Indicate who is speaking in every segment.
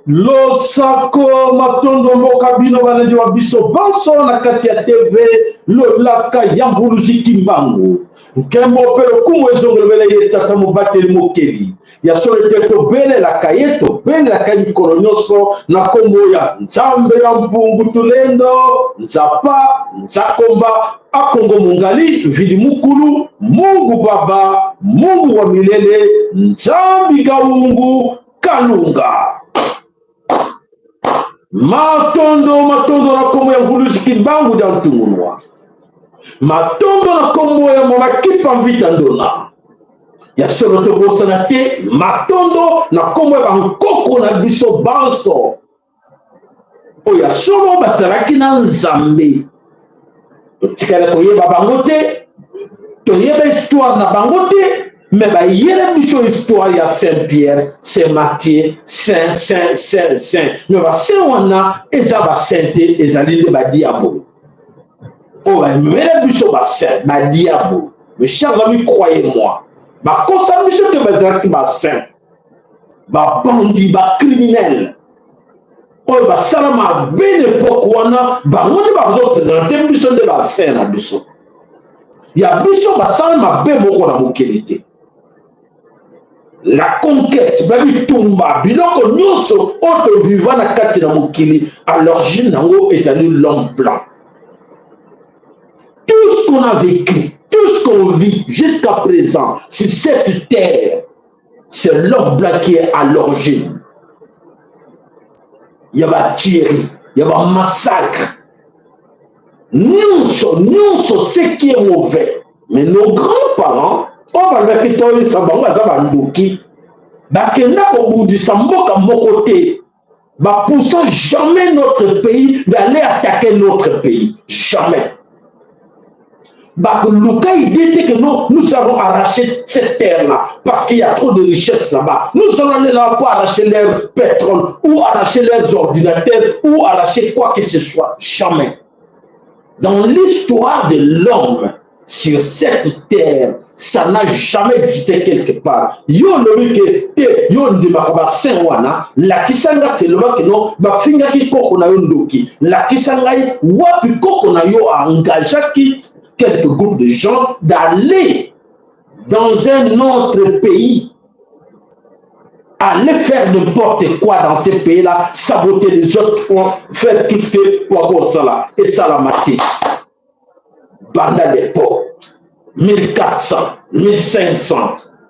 Speaker 1: Losako matondo mboka bino baledi wa biso banso na kati ya TV lolaka ya mbuluzi kimbangu nkembo pero kumu ezongelo bele ye tata mobateli mokeli ya solo te tobelelaka ye tobelelaka mikolo nyonso na kombo ya nzambe ya mpungu tulendo nzapa nzakomba akongo mungali vili mukulu Mungu Baba Mungu wa milele nzambi gaungu kalunga matondo na kombo ya mbuluzi kimbangu da ntungunwa matondo na kombo ya monakipa mvita ndona ya solo tobosana te matondo na kombo ya bankoko na biso banso oya solo basalaki na nzambe totikala koyeba bango te toyeba histoire na bango te mais bayele biso histoire ya Saint Pierre Saint Matthieu Saint mais basaint wana eza basaint te ezali nde badiabo oyo bayele biso basaint badiabo. Mes chers amis, croyez-moi bakosa biso te bazalaki basaint babandi bacriminel oyo basala mabe na epoke wana bango nde bazopresente biso nde basaint na biso ya biso basala mabe moko na mokili te. La conquête babitumba biloko nyonso oyo toviva na kati na mokili à l'origine nango ezali l'homme blanc. Tout ce qu'on a vécu, tout ce qu'on vit jusqu'à présent sur cette terre, c'est l'homme blanc qui est à l'origine. Il y a ba tuerie, il y a ba massacre. Nous ce qui est mauvais. Mais nos grands-parents, on va leur dire que ça va être un ndoki. Bakenda kobundisa mboka moko te. Ba poussant jamais notre pays d'aller attaquer notre pays. Jamais. Luka idée que nous avons arraché cette terre-là parce qu'il y a trop de richesses là-bas. Nous allons aller là pour arracher leur pétrole ou arracher leurs ordinateurs ou arracher quoi que ce soit. Jamais. Dans l'histoire de l'homme sur cette terre, ça n'a jamais existé quelque part. Yo lobi ke te yo ndima ba senwana la kisanga ke loba ke no ba finga ki koko na yo ndoki la kisanga wapi koko na yo a engagé qui quelques groupes de gens d'aller dans un autre pays, aller faire n'importe quoi dans ces pays-là, saboter les autres, faire tout ce que pour ça là, et ça la maté. Banda l'époque, 1400, 1500,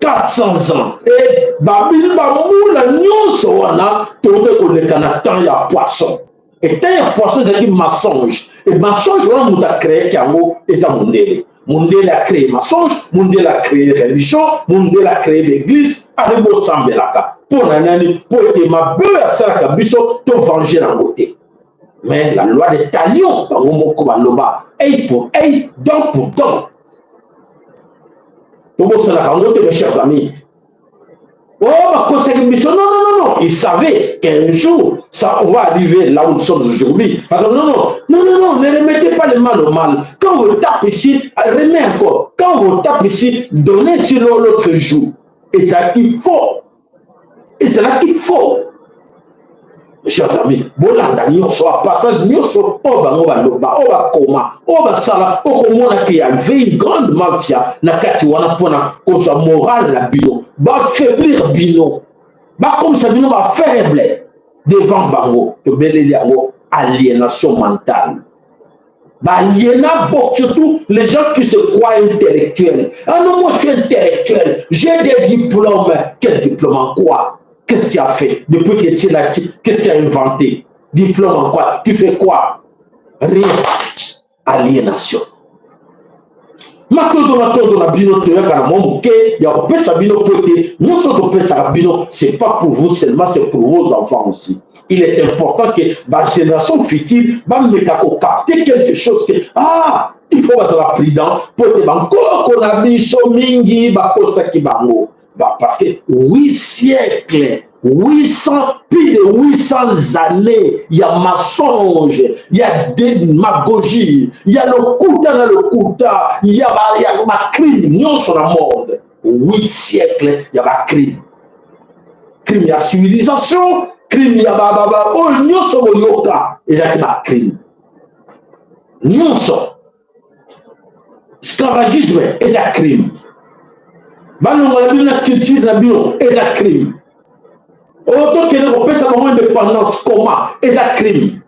Speaker 1: 400 ans, et Babil Bamoula nyonso wana, tobe ko le Canada y a poisson. Et tant il y a poisson, c'est un mensonge. Et mensonge, on a créé Kiango et ça Mundele. Mundele a créé mensonge, Mundele a créé religion, Mundele a créé l'église, Arebo Sambelaka. Pour Nanani, pour aider ma belle à Saraka Bisso, te venger la beauté. Mais la loi des talions, dans mon Kobaloba, œil pour œil, dent pour dent. Tobo Sanakangote, mes chers amis. Oh, ma conseil mission, non. Il savait qu'un jour, ça, on va arriver là où nous sommes aujourd'hui. Parce que non, ne remettez pas le mal au mal. Quand vous tapez ici, remettez encore. Quand vous tapez ici, donnez sur l'autre jour. Et c'est là qu'il faut. Et c'est là qu'il faut. Mes chers amis, bolanda nyonso a passage nyonso oba ngoba loba oba koma oba sala okomona ki y avait une grande mafia na kati wana pona koza morale la bino ba faiblir bino ba comme ça bino ba faible devant bango to beleli yango aliénation mentale ba aliéna beaucoup surtout les gens qui se croient intellectuels. Ah non, moi je suis intellectuel, j'ai des diplômes. Quel diplôme en quoi? Qu'est-ce que tu as fait depuis que tu l'as dit? Qu'est-ce que tu as inventé? Diplôme en quoi? Tu fais quoi? Rien. Aliénation. Matondo na bino toyaka na momuke ya kopesa bino pote nyonso topesa bino, c'est pas pour vous seulement, c'est pour vos enfants aussi. Il est important que la génération future va capter quelque chose que il faut être prudent pour que banko qu'on a biso mingi bakosa ki bango. Bah, parce que 8 siècles, 800, plus de 800 années, il y a mensonge, il y a démagogie, il y a le Kouta dans le Kouta, il y a ma crime, non sur le monde. 8 siècles, il y a ma crime. Crime, il y a civilisation, crime, il y a oh, non sur le yoga, il y a ma crime. Non sur. Esclavagisme, il y a crime. Balongo la bino na culture na bino est un crime. Autant que nous pèse à moment indépendance comment est un crime.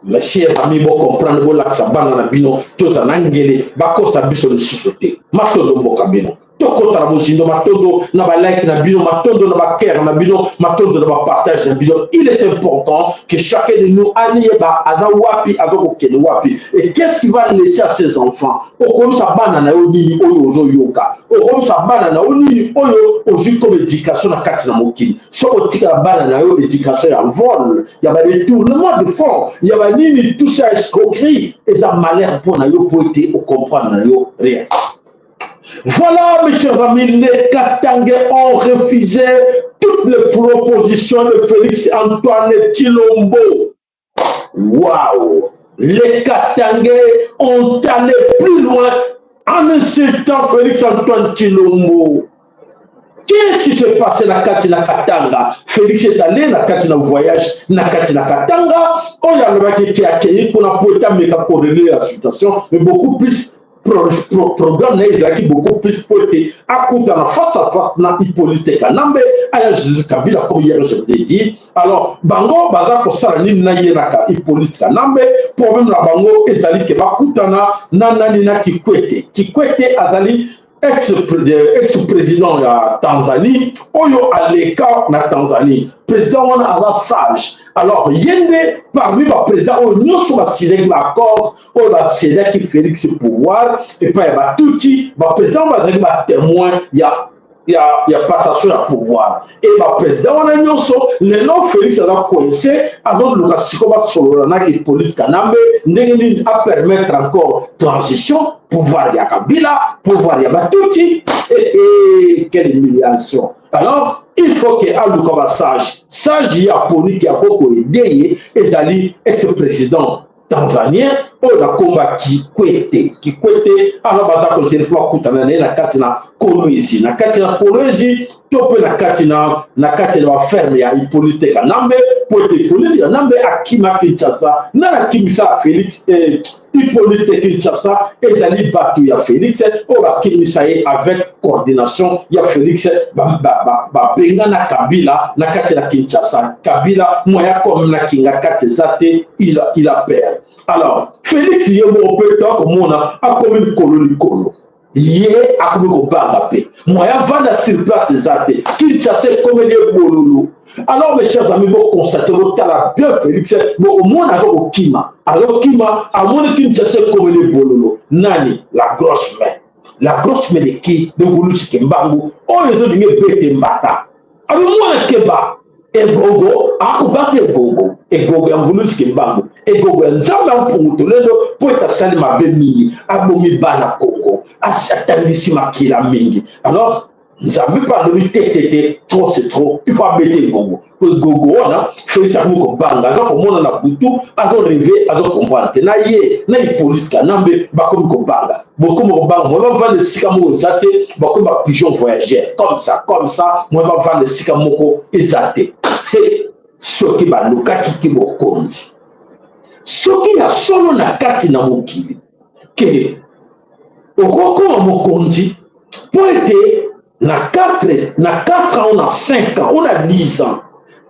Speaker 1: Mes chers amis, vous comprenez que la sabana na bino tous en angélé bako sabiso de société. Matondo mboka bino. Toko tarabusindo matondo na ba like na bino matondo na ba care na bino matondo na ba partage na bino. Il est important que chacun de nous allie ba azawapi azokokene wapi. Et qu'est-ce qu'il va laisser à ses enfants? Okomi sabana na oni oyo ozo yoka. Okomi sabana na oni oyo ozu comme éducation na kati na mokili. So otika la bana na yo éducation ya vol, il y a ba détournement de fonds, il y a ba nini tout ça escroquerie et ça malheur pour na yo pour été au comprendre na yo rien. Voilà, mes chers amis, les Katangais ont refusé toutes les propositions de Félix Antoine Tshilombo. Waouh! Les Katangais ont allé plus loin en insultant Félix Antoine Tshilombo. Qu'est-ce qui s'est passé dans Katina Katanga? Félix est allé dans Katina voyage dans Katina Katanga. On y a le qui a accueilli pour la poétique mais corréler la situation, mais beaucoup plus. Programme qui beaucoup plus poété à coup dans la face à face na Hippolyte Kanambe à Jésus Kabila comme hier je vous ai dit. Alors bango baza ko sala ni na yenaka Hippolyte Kanambe problème la bango ezali ke bakutana na nani na Kikwete azali ex-président ya Tanzanie oyo aleka na Tanzanie président on a sage. Alors yende parmi les présidents on nous sommes assurés que l'accord on va céder qui Félix pouvoir et puis il va tout dit va président va être témoin il y a passation à pouvoir et le président on a nous le nom Félix a coincé avant le cas si comment sur la politique Kanambe n'engagé à permettre encore transition pouvoir il y a Kabila pouvoir il y a Batuti et quelle humiliation. Alors il faut que Aluka sage il y a politique qui a beaucoup aidé et Zali ex-président tanzanien on a combat Kikwete alors baza ko se fois kutana na katina Kolwezi na katina Kolwezi tope na katina wa ferme ya Hippolyte Kanambe Hippolyte Kanambe akima Kinshasa na kimisa Félix Hippolyte Kinshasa ezali batu ya Félix on va kimisa avec coordination ya Félix benga na Kabila na katina Kinshasa Kabila moya comme na kinga katezate il a peur. Alors Félix yemo peut comme on a comme une colo yé a comme ko bagape moya vanda sur place zate Kinshasa comme des bololo. Alors mes chers amis vous constatez votre talent bien Félix mais au moins avec au Kima alors Kima à mon Kinshasa comme des bololo nani la grosse main de qui de Volusi Kembangu oh les autres dingue bête mbata alors moi keba egogo akubaka egogo ya Volusi Kembangu egogo ya nzambe ampungutolelo po etasali mabe mingi abomi bana Congo asatangisi makila mingi. Alors nzambe pardonne tete trop c'est trop il faut abeter egogo po egogo wana Félix akomoko banga aza komona na butu azo rêve azo comprendre te na ye na Hippolyte Kanambe bakomi kobanga bokomi kobanga moi bavanda esika moko eza te bakomi bapigeon voyageur comme ça moi bavanda esika moko eza te soki balukaki ki bokonzi soki ya solo na kati na mokili ke okokoma mokonzi po ete na 4 ans on a 5 ans on a 10 ans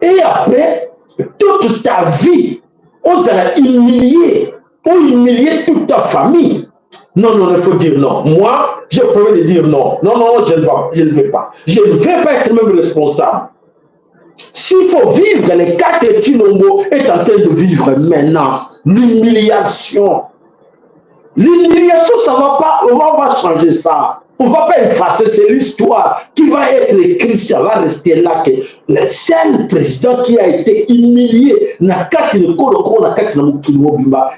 Speaker 1: et après toute ta vie on s'est humilié toute ta famille. Non, il faut dire non. Moi, je peux dire non. Non, je ne vais pas. Je ne vais pas être même responsable. S'il faut vivre, les 4 Tshilombo est en train de vivre maintenant l'humiliation. L'humiliation, ça va pas, on va changer ça. On ne va pas effacer, c'est l'histoire qui va être écrite, ça va rester là. Que le seul président qui a été humilié,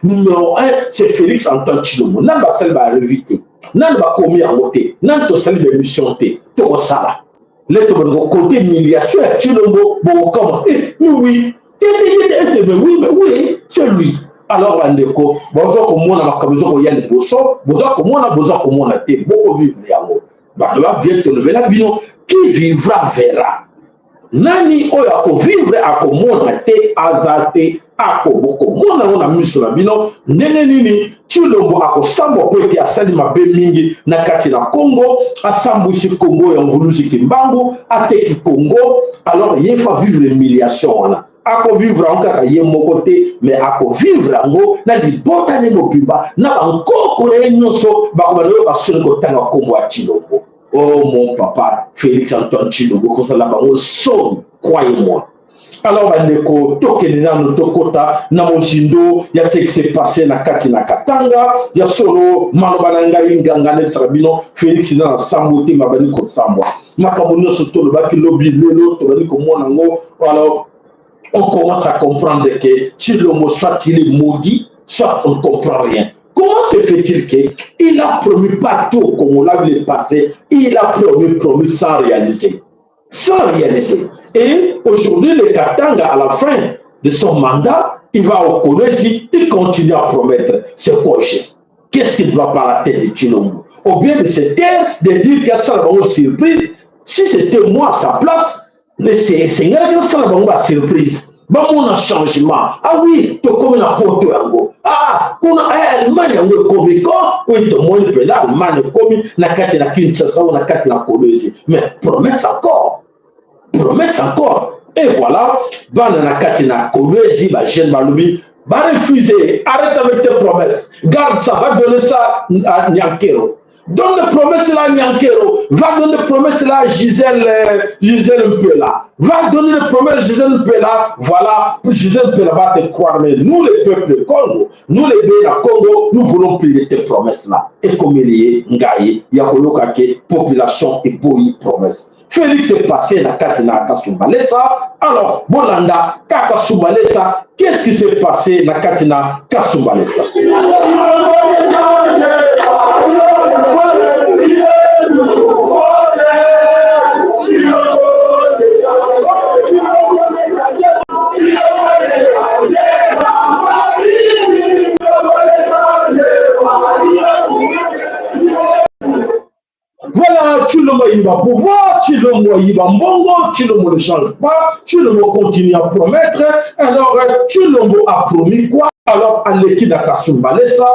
Speaker 1: numéro 1, c'est Félix Antoine Tshilombo. Nan ba sel ba revité, nan ba komi en moté, nan to sel de mission té, to au sala. Les côté humiliation, Chilombo, bon, comment? Oui, oui, c'est lui. Alors, Andeko, bonjour, comme on a ma camisole, il y a les bossons, bonjour, comme on a été, beaucoup vivre les amours. Bah, là, bientôt, le bel avion, qui vivra verra. Nani oyo akovivre akomona te aza te akobokomona ngo na miso na bino ndenge nini Tshilombo akosambwa po ete asali mabe mingi na kati na Congo, asambwisi Congo ya ngulusi kimbangu, ateki Congo. Alors ye fa vivre humiliation wana, akovivre yango kaka ye moko te, mais akovivre yango na libota ne mobimba na bankoko na ye nyonso bakobana oyo basoni kotanga Congo ya Tshilombo. Oh mon papa, Félix Antoine Tshilombo, croyez-moi. Alors, Bandeko, Tokenina no Tokota, Namoshindo, il y a ce qui s'est passé na Katina Katanga, il y a solo, Manobananga, Ingangane, Sarabino, Félix dans la Sambote, Mabaniko Sambwa. Makamono Soto, le Baki Lobby, Lelo, Tobaniko Monango. Alors, on commence à comprendre que Tshilombo, soit il est maudit, soit on ne comprend rien. Comment se fait-il qu'il a promis partout, comme on l'a vu le passé, il a promis sans réaliser. Sans réaliser. Et aujourd'hui, le Katanga, à la fin de son mandat, il va au Kolwezi, il continue à promettre. C'est quoi juste? Qu'est-ce qu'il ne va pas la tête de Tshilombo? Ou bien de se taire, de dire qu'il y a ça une surprise. Si c'était moi à sa place, c'est une surprise. Bah, mon changement. Ah oui, tu comme la porte yango. Ah, qu'on a Allemagne yango comme quoi, oui, tu moins peu là, Allemagne comme la carte la Kinshasa ou la carte la Kolwezi. Mais promesse encore. Promesse encore. Et voilà, bah la carte la Kolwezi, bah jeune Balobi, bah refuser, arrête avec tes promesses. Garde ça, va donner ça à Nyankero. Donne les promesses là à Nyankero. Va donner les promesses là à Gisèle Mpela. Va donner les promesses à Gisèle Mpela. Voilà, Gisèle Mpela va te croire. Mais nous, les peuples du Congo, nous les bénis du Congo, nous voulons plier tes promesses là. Et comme il y a Ngaye, il y a population et bouillie promesse. Félix est passé dans Katina Kasumbalesa. Alors, Bolanda, Kakasumbalesa, qu'est-ce qui s'est passé dans Katina Kasumbalesa? Voilà, Tshilombo il va pouvoir, Tshilombo il va mbongo, Tshilombo ne change pas, Tshilombo continue à promettre. Alors, Tshilombo a promis quoi? Alors, aleki na Kasumbalesa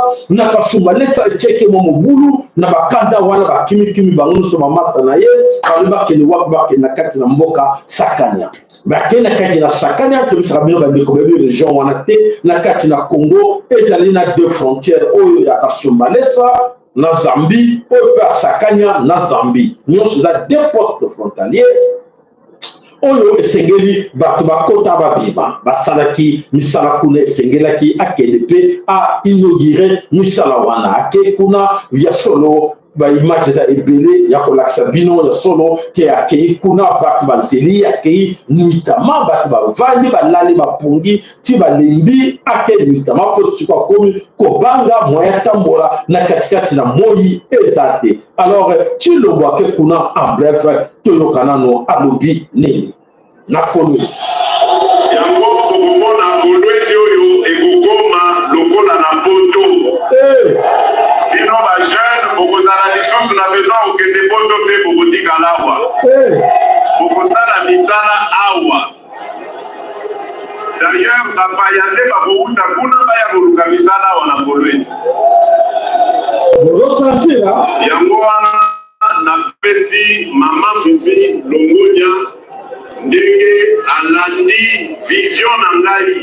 Speaker 1: echeke momobulu na bakanda wana bakimi bangono so mamasta na ye, baleba ke ni wabake na kati na mboka Sakania. Bake na kati na Sakania to bisaka bino bandeko bebe région wana te na kati na Congo, ezali na deux frontières oyo ya Kasumbalesa na Zambie, oyo ya Sakania na Zambie. Nyonso za deux postes frontaliers. Oyo esengeli bato bakota babima basalaki misala kuna esengelaki akende pe a inauguré misala wana ake kuna ya solo ba image za ebele ya kolakisa bino ya solo ke akei kuna bato bazeli akei nuitama bato bavandi balali bapungi ti balembi ake nuitama po tuka komi kobanga moya tambola na katikati na moyi ezate. Alors Tshilombo ake kuna en bref toyokana no alobi nini na Kolwezi.
Speaker 2: Yango komona Kolwezi oyo ekokoma lokola na poto. Bino ba jeune bokozala lisusu na besoin okende poto mpe bokotikala awa. Bokozala misala awa. D'ailleurs bapaya nde bakouta kuna baya koluka misala awa na Kolwezi. Yango wana napesi mama Fifi Longonia ndenge alandi vision na ngai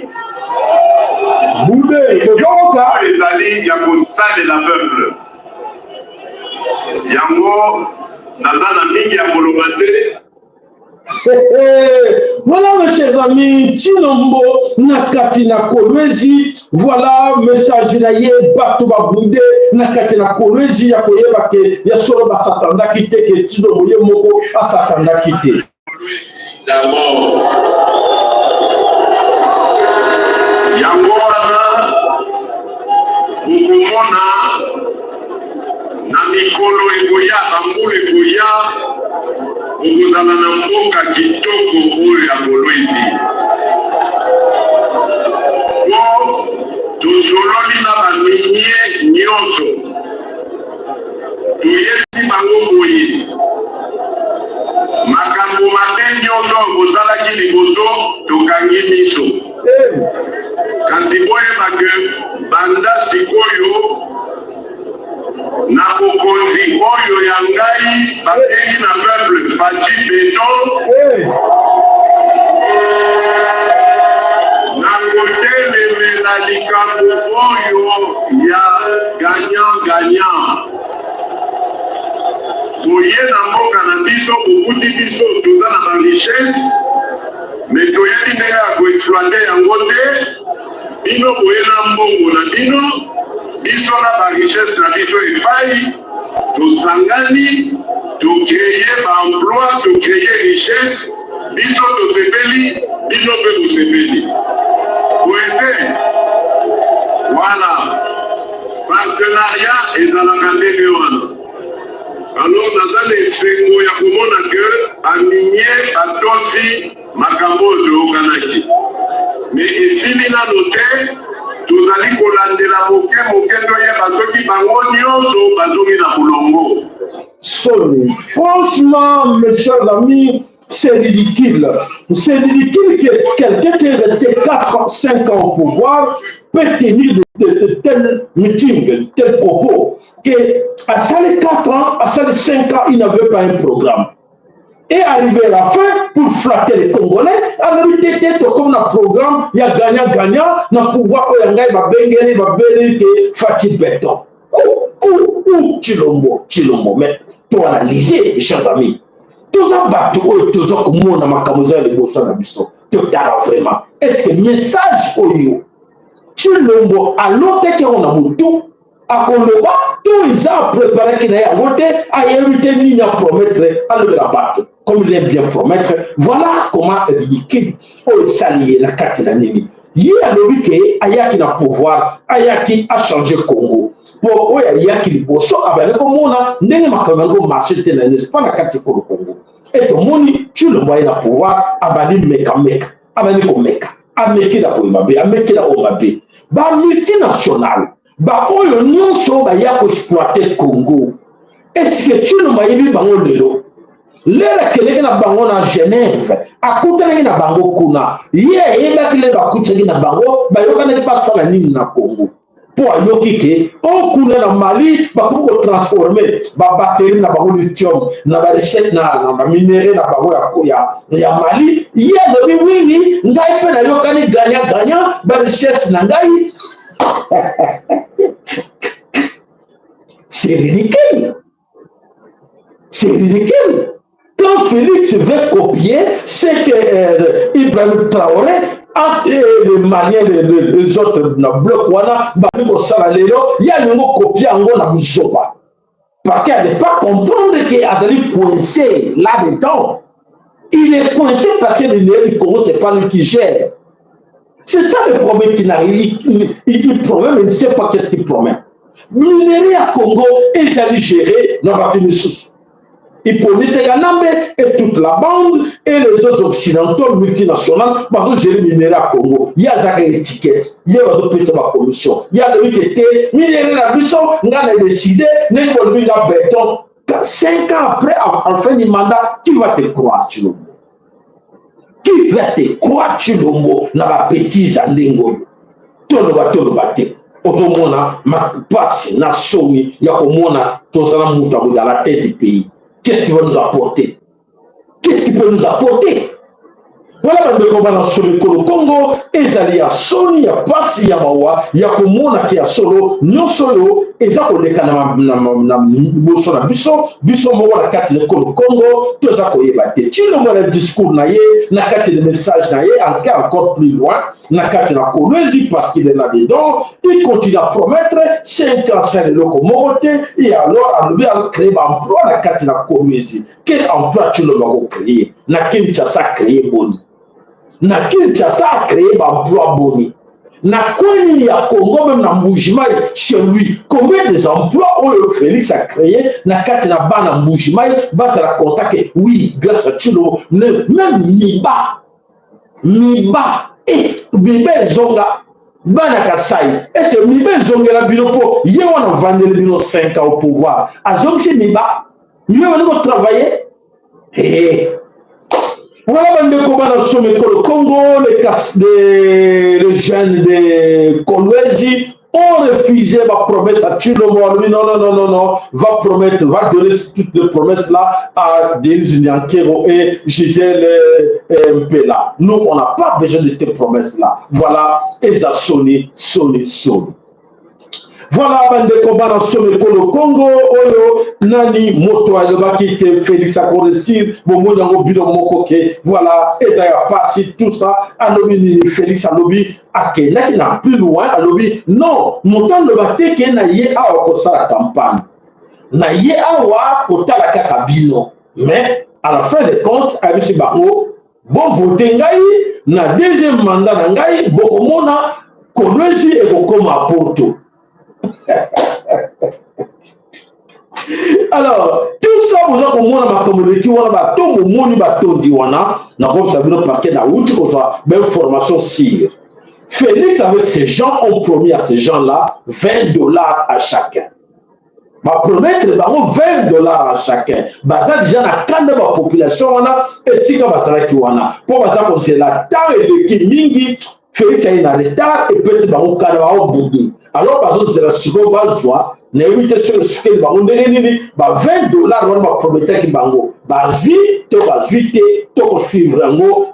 Speaker 2: bude kozoka ezali ya kosalela peuple yango naza na mingi ya koloba te.
Speaker 1: Voilà mes chers amis, Tshilombo na kati na Kolwezi. Voilà message na ye bato babunde na kati na Kolwezi ya koyeba ke ya solo basatandaki te ke Tshilombo ye moko asatandaki te.
Speaker 2: D'abord, yango wana okomona na mikolo ekoya bambula ekoya okozala na mboka kitoko oyo ya Kolwezi. Po tosololi na baminie nyonso, toyesi bango boye makambo mabe nyonso okozalaki liboso tokangi miso. Kasi boyeba ke banda sikoyo na bokonzi oyo ya ngai babengi na peuple Faci Beton, na kotelemela likambo oyo ya gagnant-gagnant. Boye na mboka na biso bokuti biso toza na ba richesse, me toyebi ndenge ya koexploite yango te. Bino boye na mbongo na bino, biso na ba richesse na biso epai, tosangani, tokreye ba emploi, tokreye richesse, biso tosepeli, bino mpe bosepeli. Boye voilà, partenariat ezalaka ndenge wana. Alors naza na esengo ya komona ke aminie batosi makambo oyo toyokanaki, me esili nano te. Tozali kolandela moke toyeba soki bango nyonso bazongi na bulongo.
Speaker 1: Franchement, mes chers amis, c'est ridicule. C'est ridicule que quelqu'un qui est resté 4-5 ans au pouvoir peut tenir de tels meetings, de tels propos. À ça les 4 ans, à ça les 5 ans, il n'avait pas un programme. Et arrivé à la fin, pour flatter les Congolais, alors il était comme un programme, il y a gagnant, na pouvoir, il y a Faci Beton. Chilombo, mais pour analyser, chers amis, tous les bateaux, tous les communes, les bossons, vraiment. Est-ce que le message, Chilombo, à l'autre qui on a monté, à Koloba, tous ils ont préparé qu'il y a monté, à éviter ni à promettre, à le rabattre. Comme il aime bien promettre, voilà comment ridicule au salier la carte d'année. Il y a le week-end, Ayaki n'a pouvoir, Ayaki a changé Congo. Pour Ayaki le bosso, avec le Comona, n'est pas comme un marché de l'année, pas la carte pour le Congo. Et ton moni, tu le vois, il a pouvoir, abali meka, abali meka, ameki la Oimabe, ameki la Omabe. Ba multinational, ba oyo nyonso ba ya ko exploiter Congo. Est-ce que tu le vois, il est bango de l'eau? L'era keleki na bango na Genève, akutanaki na bango kuna. Yebaki le bakutaki na bango, bayokanaki basala nini na Congo. Po ayoki ke, okuna na Mali, bakuko transformer ba batterie na bango lithium, na ba recette na minéraux na bango ya Mali. Lobi wingi, ngai pe na yokani gagnant, ba richesse na ngai. C'est ridicule. C'est ridicule. Quand Félix veut copier, c'est que Ibrahim Traoré, les Maliens, les autres, dans le bloc, il y a un copier en gros dans le Zoba. Parce qu'elle ne peut pas comprendre qu'il a coincé là-dedans. Il est coincé parce que le Congo, ce n'est pas lui qui gère. C'est ça le problème qu'il arrive. Il promet, mais il ne sait pas qu'est-ce qu'il promet. Minerai à Congo, ils allaient gérer dans la Tunisie. Hippolyte Ganambe et toute la bande et les autres occidentaux multinationales vont gérer le minerai à Congo. Il y a des étiquettes, il y a des commission. Il y a des qui étaient minerai à Bissau, on a décidé, on a mis la béton. 5 ans après, en fin du mandat, qui va te croire, Chilombo? Qui va te croire, Chilombo, dans la bêtise à Ndingo? Toloba. Otomona, ma passe, na somi, yakomona, tosana mutabu dans la tête du pays. Qu'est-ce qui va nous apporter? Qu'est-ce qui peut nous apporter? Voilà le combat sur le Congo, ezali ya soni ya pasi ya mawa ya komona ki ya solo nyo solo eza koleka na boso na biso mo la kati le Congo toza koyeba te tu le le discours na ye na kati le message na ye en cas encore plus loin na kati na Kolwezi parce qu'il est là dedans il continue à promettre 5 ans c'est le Comorote et alors à lui à créer un emploi na kati na Kolwezi quel emploi tu le vas créer na Kinshasa créer boni na Kinshasa a créé l'emploi boni. na kwani ya Congo, même na Mbujimai, chez lui, combien des emplois Félix a créé, na kati na bana Mbujimai, basa la contact, oui, grâce à Tshilombo, même Miba, et Miba Zonga, bana Kasai, est-ce que Miba Zonga la binopo, yé on a vendu le bino 5 ans au pouvoir, a Zonga c'est Miba, Miba va travailler, voilà le Congo, les jeunes de Kolwezi ont refusé ma promesse à Tshilombo. Non, va donner toutes les promesses là à Denis Nyankero et Gisèle Mpela. Nous, on n'a pas besoin de tes promesses là. Voilà, et ça sonne. Voilà, bande combat dans le Congo, Oyo, Nani, Moto, Alobaki, Félix Akoresir, Momo, Nango, Bino, Mokoke, voilà, et ça a passé tout ça, Alobi, Félix Alobi, Ake, là, il a plus loin, Alobi, non, Motan le baté, qui n'a yé à Okosa la campagne, n'a yé à Oa, Kota la Kakabino, mais à la fin des comptes, Abisi Bako, bon voté Ngaï, na deuxième mandat Ngaï, Bokomona, Kolwezi et Bokoma Porto. Alors, tout ça, vous avez compris, ma communauté, on a tout le monde qui parce qu'il y a une formation sire. Félix, avec ces gens, ont promis à ces gens-là $20 à chacun. Va promettre $20 à chacun. Ça déjà la canne de la population, et si comme ça qui wana. Pour ça, c'est la temps et l'équipe mingi. Félix a un retard et puis c'est un cadre à boudou. Alors, par exemple, c'est la seconde base, n'évitez sur le sucre, $20, on va promettre qu'il bango. Bazi, to bazvite, to suivre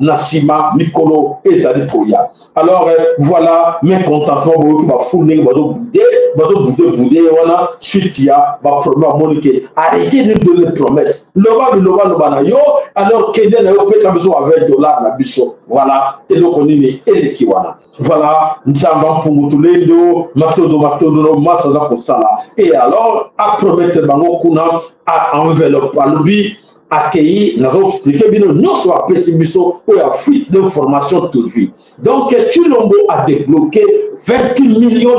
Speaker 1: Nassima, Nicolo et Zadikoya. Alors, voilà, mes contemporains qui va fournir, boudé, voilà, suite, il y a, va promettre Monique. Arrêtez de donner promesses. Loba, yo, alors, Kéden, n'a pas besoin de $20, la biso. Voilà, et le konini, et le kiwana. Voilà, nous avons pour nous tous les deux, Matodo, Massaza pour ça là. Et alors, à promettre Bango Kuna, à enveloppe, à lui, accueillir, nous avons expliqué, nous sommes pessimistes, où il y a fuite d'informations toute vie. Donc, Tshilombo a débloqué $28 millions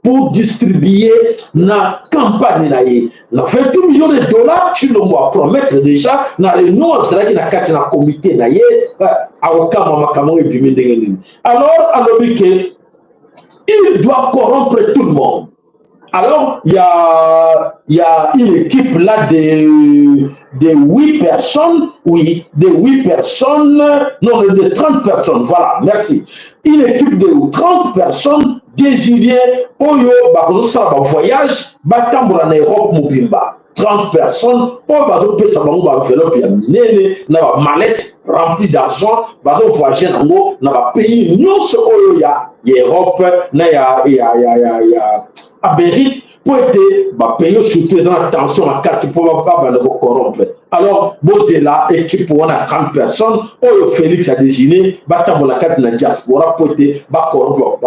Speaker 1: pour distribuer la campagne. Dans $28 millions, Tshilombo a promettre déjà, dans les noms, c'est là qu'il y a un comité, alors, il doit corrompre tout le monde. Alors, il y a une équipe là de 8 personnes, oui, de 8 personnes, non, de 30 personnes, voilà, merci. Une équipe de 30 personnes désignées, Oyo, Bakosa, voyage, Batambura, Europe, Mubimba. 30 personnes, Oyo, Bakosa, enveloppe, na mallette remplie d'argent, Bakosa, voyager, dans le pays, nous, Oyo, Europe, Amérique, pour être payé surtout dans la tension à casse pour pas le corrompre. Alors, c'est là, équipe pour 30 personnes, Oyo Félix a désigné, Batambo la carte de la diaspora pour être corrompre,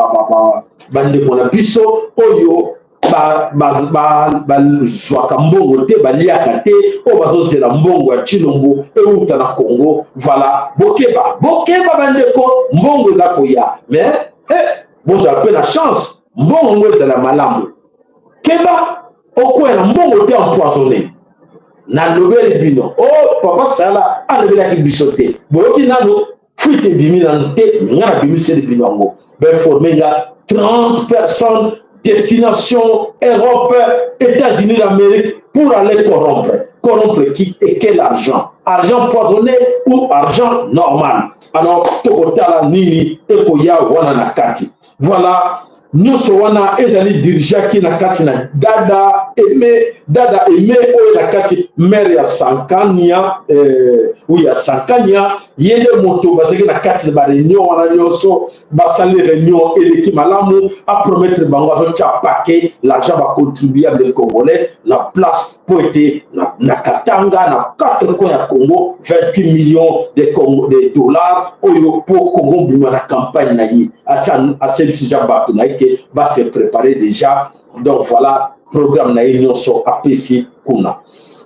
Speaker 1: bande pour la biso, Oyo, Zwakambongo te, Baliakate, Obazo c'est la Mbongo à Tshilombo, et Outana Congo, voilà, Bokeba, Bandeko, Mbongo Zakoya, mais, vous avez la chance, Mbongo c'est la malamu. Keba, Oko est Mbongo te empoisonné. Na lobel bino, oh, papa sala, a levé la bisoté. Boki nano, fuite bimi nan te, ngana bimi c'est le binango. Ben formé là 30 personnes, destination Europe, États-Unis d'Amérique, pour aller corrompre. Corrompre qui et quel argent? Argent poisonné ou argent normal? Alors, Tokotala Nini, Ekoya, Wana Nakati. Voilà. Nous sommes ezali dirigeant qui na kati na dada aimé oyo na kati maire ya Sankania oui ya Sankania yende moto basaki na kati ba réunion wana nyonso basali réunion eleki malamu a promettre bango azo tia paquet l'argent va contribuable congolais la place pour être na Katanga na 4 coins ya Congo 28 millions de dollars oyo pour Congo bima na campagne na yi à celle-ci jabato na va se préparer déjà. Donc voilà, programme na union sur APC Kuna.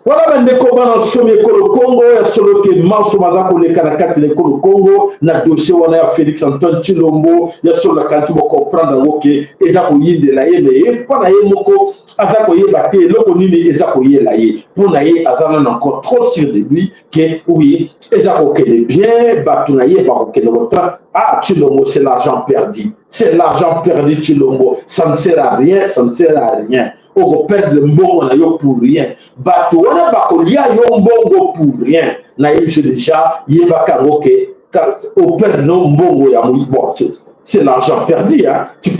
Speaker 1: Voilà, ben de combat dans le Congo, solo ke maso mazako le kanakati le Congo na dossier wana ya Félix Antoine Tshilombo ya solo la kanti bo comprendre woke ezako yinde la ye mais pas na ye moko azako ye baté loko nini ezako ye la ye pour na ye azana encore trop sûr de lui que oui ezako ke bien batu na ye ba ko ke votre ah Tshilombo c'est l'argent perdu, c'est l'argent perdu Tshilombo, ça ne sert à rien, ça ne sert à rien. On perd le mbongo na yo pour rien. Bato wana bakolia yo mbongo pour rien. Na yo déjà yeba karoke on perd no mbongo ya bon c'est l'argent perdu hein. Tu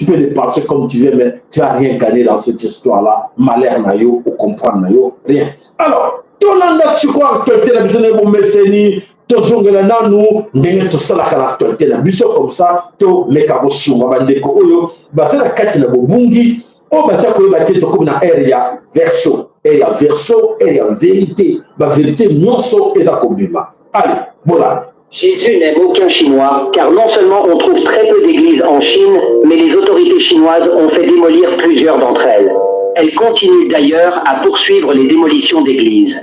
Speaker 1: peux dépenser comme tu veux mais tu vas rien gagner dans cette histoire là. Malheur na yo ou comprendre na yo rien. Alors, tolanda siko actualité la besoin de meseni tozongela nanu ndenge tosalaka na actualité na biso comme ça to mekabo sunga bandeko oyo basala kati na bobungi o basa ko bate to comme na area verso et la verso et la vérité ba vérité nyonso eza kobima. Allez voilà.
Speaker 3: Jésus n'aime aucun Chinois, car non seulement on trouve très peu d'églises en Chine, mais les autorités chinoises ont fait démolir plusieurs d'entre elles. Elles continuent d'ailleurs à poursuivre les démolitions d'églises.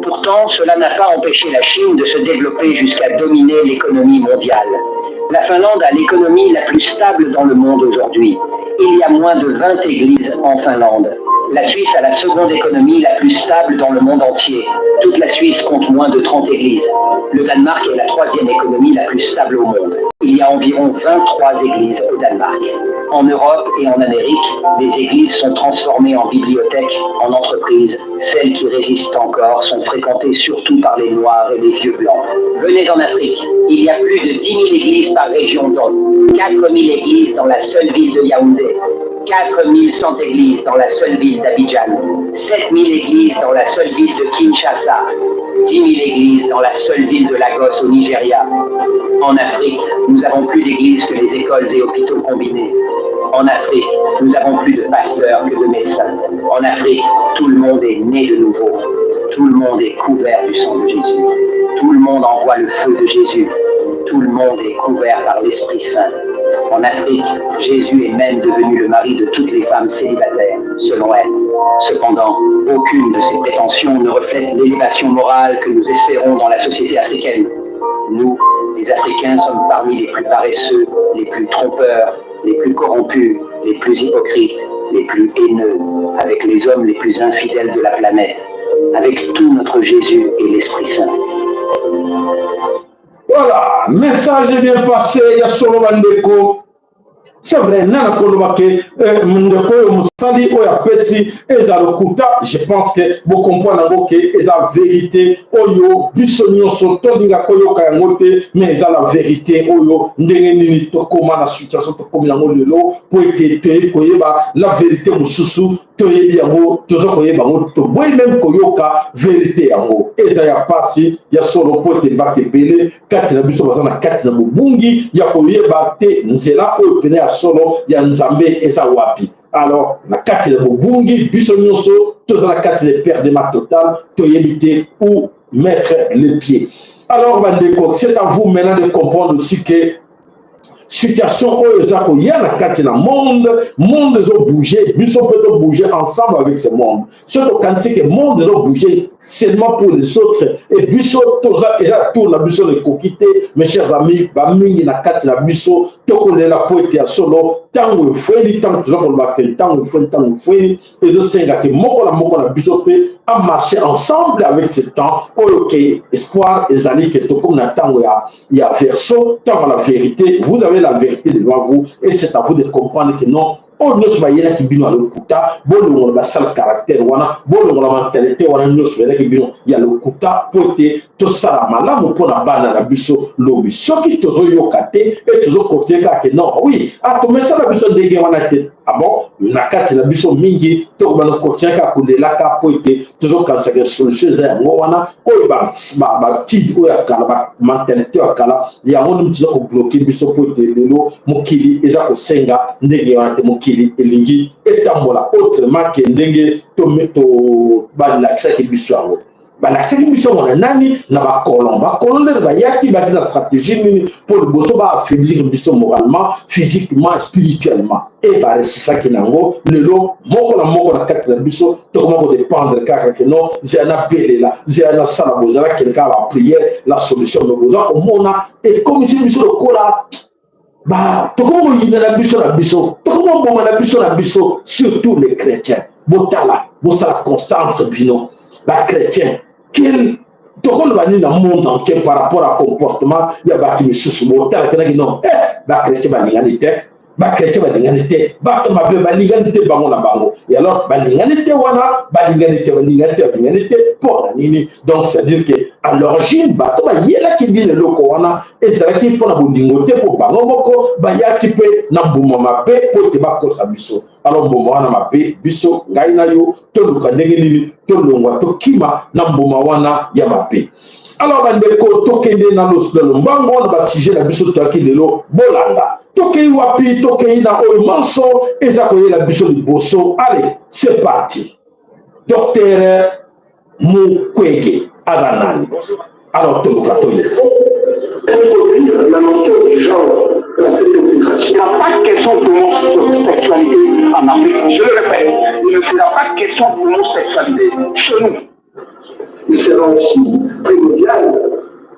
Speaker 3: Pourtant, cela n'a pas empêché la Chine de se développer jusqu'à dominer l'économie mondiale. La Finlande a l'économie la plus stable dans le monde aujourd'hui. Il y a moins de 20 églises en Finlande. La Suisse a la seconde économie la plus stable dans le monde entier. Toute la Suisse compte moins de 30 églises. Le Danemark est la troisième économie la plus stable au monde. Il y a environ 23 églises au Danemark. En Europe et en Amérique, les églises sont transformées en bibliothèques, en entreprises. Celles qui résistent encore sont fréquentées surtout par les Noirs et les vieux blancs. Venez en Afrique. Il y a plus de 10 000 églises par région d'Homme. 4 000 églises dans la seule ville de Yaoundé. 4 100 églises dans la seule ville d'Abidjan, 7 000 églises dans la seule ville de Kinshasa, 10 000 églises dans la seule ville de Lagos au Nigeria. En Afrique, nous avons plus d'églises que les écoles et hôpitaux combinés. En Afrique, nous avons plus de pasteurs que de médecins. En Afrique, tout le monde est né de nouveau. Tout le monde est couvert du sang de Jésus. Tout le monde envoie le feu de Jésus. Tout le monde est couvert par l'Esprit Saint. En Afrique, Jésus est même devenu le mari de toutes les femmes célibataires, selon elle. Cependant, aucune de ces prétentions ne reflète l'élévation morale que nous espérons dans la société africaine. Nous, les Africains, sommes parmi les plus paresseux, les plus trompeurs, les plus corrompus, les plus hypocrites, les plus haineux, avec les hommes les plus infidèles de la planète, avec tout notre Jésus et l'Esprit Saint.
Speaker 1: Voilà, message est bien passé, il y a solo bandeko. C'est vrai, nana kolobake ndeko musali oya pesi eza lokuta, je pense que vous comprenez que eza vérité oyo biso nyonso todinga koyoka yango te, mais eza la vérité oyo ndenge nini tokoma na situation tokomi yango lelo po ete toyebi koyeba la vérité mosusu toyebi yango tozo koyeba yango toboyi même koyoka vérité yango eza ya pasi ya solo po ete mbaka ebele kati na biso baza na kati na mobungi ya koyeba te nzela oyo pene ya solo ya nzambe eza wapi. Alors na kati na mobungi biso nyonso toza na kati de perdement total toyebi te où mettre les pieds. Alors bandeko, c'est à vous maintenant de comprendre aussi que situation oyo eza koya na kati na monde ezo bouger biso mpe to bouger ensemble avec ce monde surtout quand c'est que monde ezo bouger seulement pour les autres et biso toza eza tour na biso le kokite mes chers amis bamingi na kati na biso tokolela po ete ya solo ntango efweni ntango toza koloba ke ntango efweni ezosenga ke moko na biso mpe à marcher ensemble avec ce temps oyo ke espoir ezali ke tokomi na ntango ya verso ntango la vérité. Vous avez la vérité devant vous et c'est à vous de comprendre que non oyo nyonso bayelaki bino ya lokuta bolongola basala caractère wana bolongola mentalité wana nyonso bayelaki bino ya lokuta po ete tosala malamu mpona bana na biso lobi soki tozoyoka te e tozokoteka ke non oui tomesala biso ndenge wana te bon na kati na biso mingi tokobana kotiaka kolelaka po ete tozokanisaka solution eza yango wana oyo batide oyo ya kala bamentalité ya kala yango nini toza kobloke biso po ete lelo mokili eza kosenga ndenge wana te mokili elingi etambola autrement ke ndenge balakisaki biso yango. balakisaki biso wana nani na bakolon nde bayaki baki na stratégie nini mpo liboso baaffaiblir biso moralement physiquement spirituellement e baresisaki nango lelo moko na moko na kati na biso tokoma kodépendre kaka ke non zeya nabelela zeya nasala bozala kende kaka bapriere la solution me boza komona ekomisi biso lokola tokoma koyina na biso tokoma bonga na biso surtout les chrétiens botala bosala constante bino chrétiens quel tokoloba nini na monde entier par rapport à comportement ya bato misusu botala kenaki non chrétien balingani te bato mabe balingani te bango na bango et alors balingani te wana balingani te mpo na nini donc c'est à dire que à l'origine bato bayelaki bino eloko wana ezalaki mpo na bolingo te mpo bango moko bayaki mpe na mbuma mabe mpo ete bakosa biso alors mbuma wana mabe biso ngai na yo toluka ndenge nini tolongwa tokima na mbuma wana ya mabe. Alors bandeko tokende na lombango wana basujet na biso toyaki lelo bolanda tokei wapi tokei na oyo manso eza koyela biso liboso. Allez, c'est parti. Docteur Mukwege Aganani. Alors toluka toye.
Speaker 3: La notion du genre de la célébration. Il n'y a pas de question d'homosexualité en Afrique. Je le répète, il ne sera pas de question d'homosexualité chez nous. Il sera aussi primordial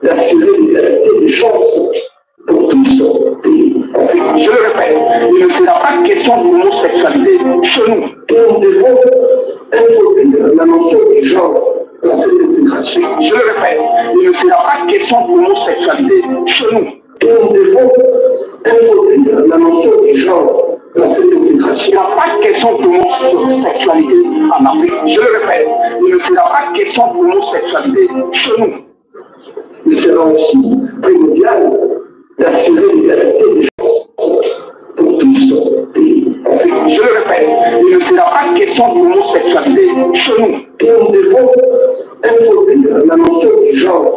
Speaker 3: d'assurer l'égalité des chances pour tous les Africains. Je le répète, il ne sera pas de question d'homosexualité chez nous. Nous devons introduire la notion du genre. Je le répète, il ne sera pas question d'homosexualité chez nous. Nous devons introduire la notion du genre. Il n'y a pas de question d'homosexualité en Afrique. Je le répète, il ne sera pas question d'homosexualité chez nous. Il sera aussi primordial d'assurer l'égalité des chances pour tous les Africains. Je le répète, il ne sera pas question d'homosexualité chez nous. Nous devons introduire la notion du genre.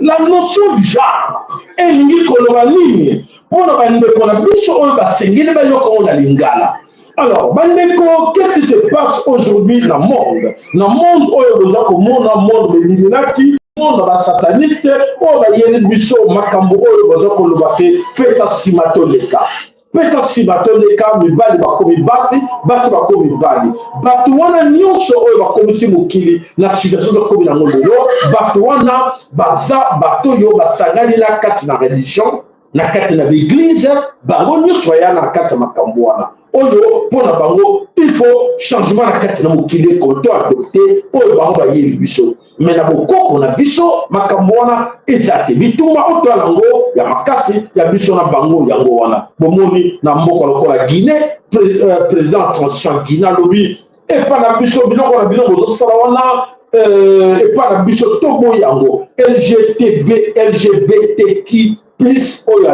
Speaker 1: La notion du genre elingi koloba nini mpona bandeko na biso oyo basengeli bayoka oyo na lingala. Alors bandeko, qu'est-ce qui se passe aujourd'hui dans le monde oyo boza komona monde illuminati monde basataniste oyo bayeli biso makambo oyo boza koloba te pesa nsima toleka pesa nsima toleka mibali bakomi basi bakomi mibali bato wana nyonso oyo bakomisi mokili na situation tokomi nango lelo bato wana baza bato oyo basangani na kati na religion na kati na l'église bango nyonso baya na kati ya makambo wana oyo mpona bango il faut changement na kati na mokili koto adopte oyo bango bayeli biso me na bokoko na biso makambo wana eza te bituma otoya nango ya makasi ya biso na bango yango wana bomoni na mboka lokola Guinée président ya transition ya Guinée alobi epa na biso biloko na bino bozosala wana epa na biso tobo yango LGBTQ plus oyo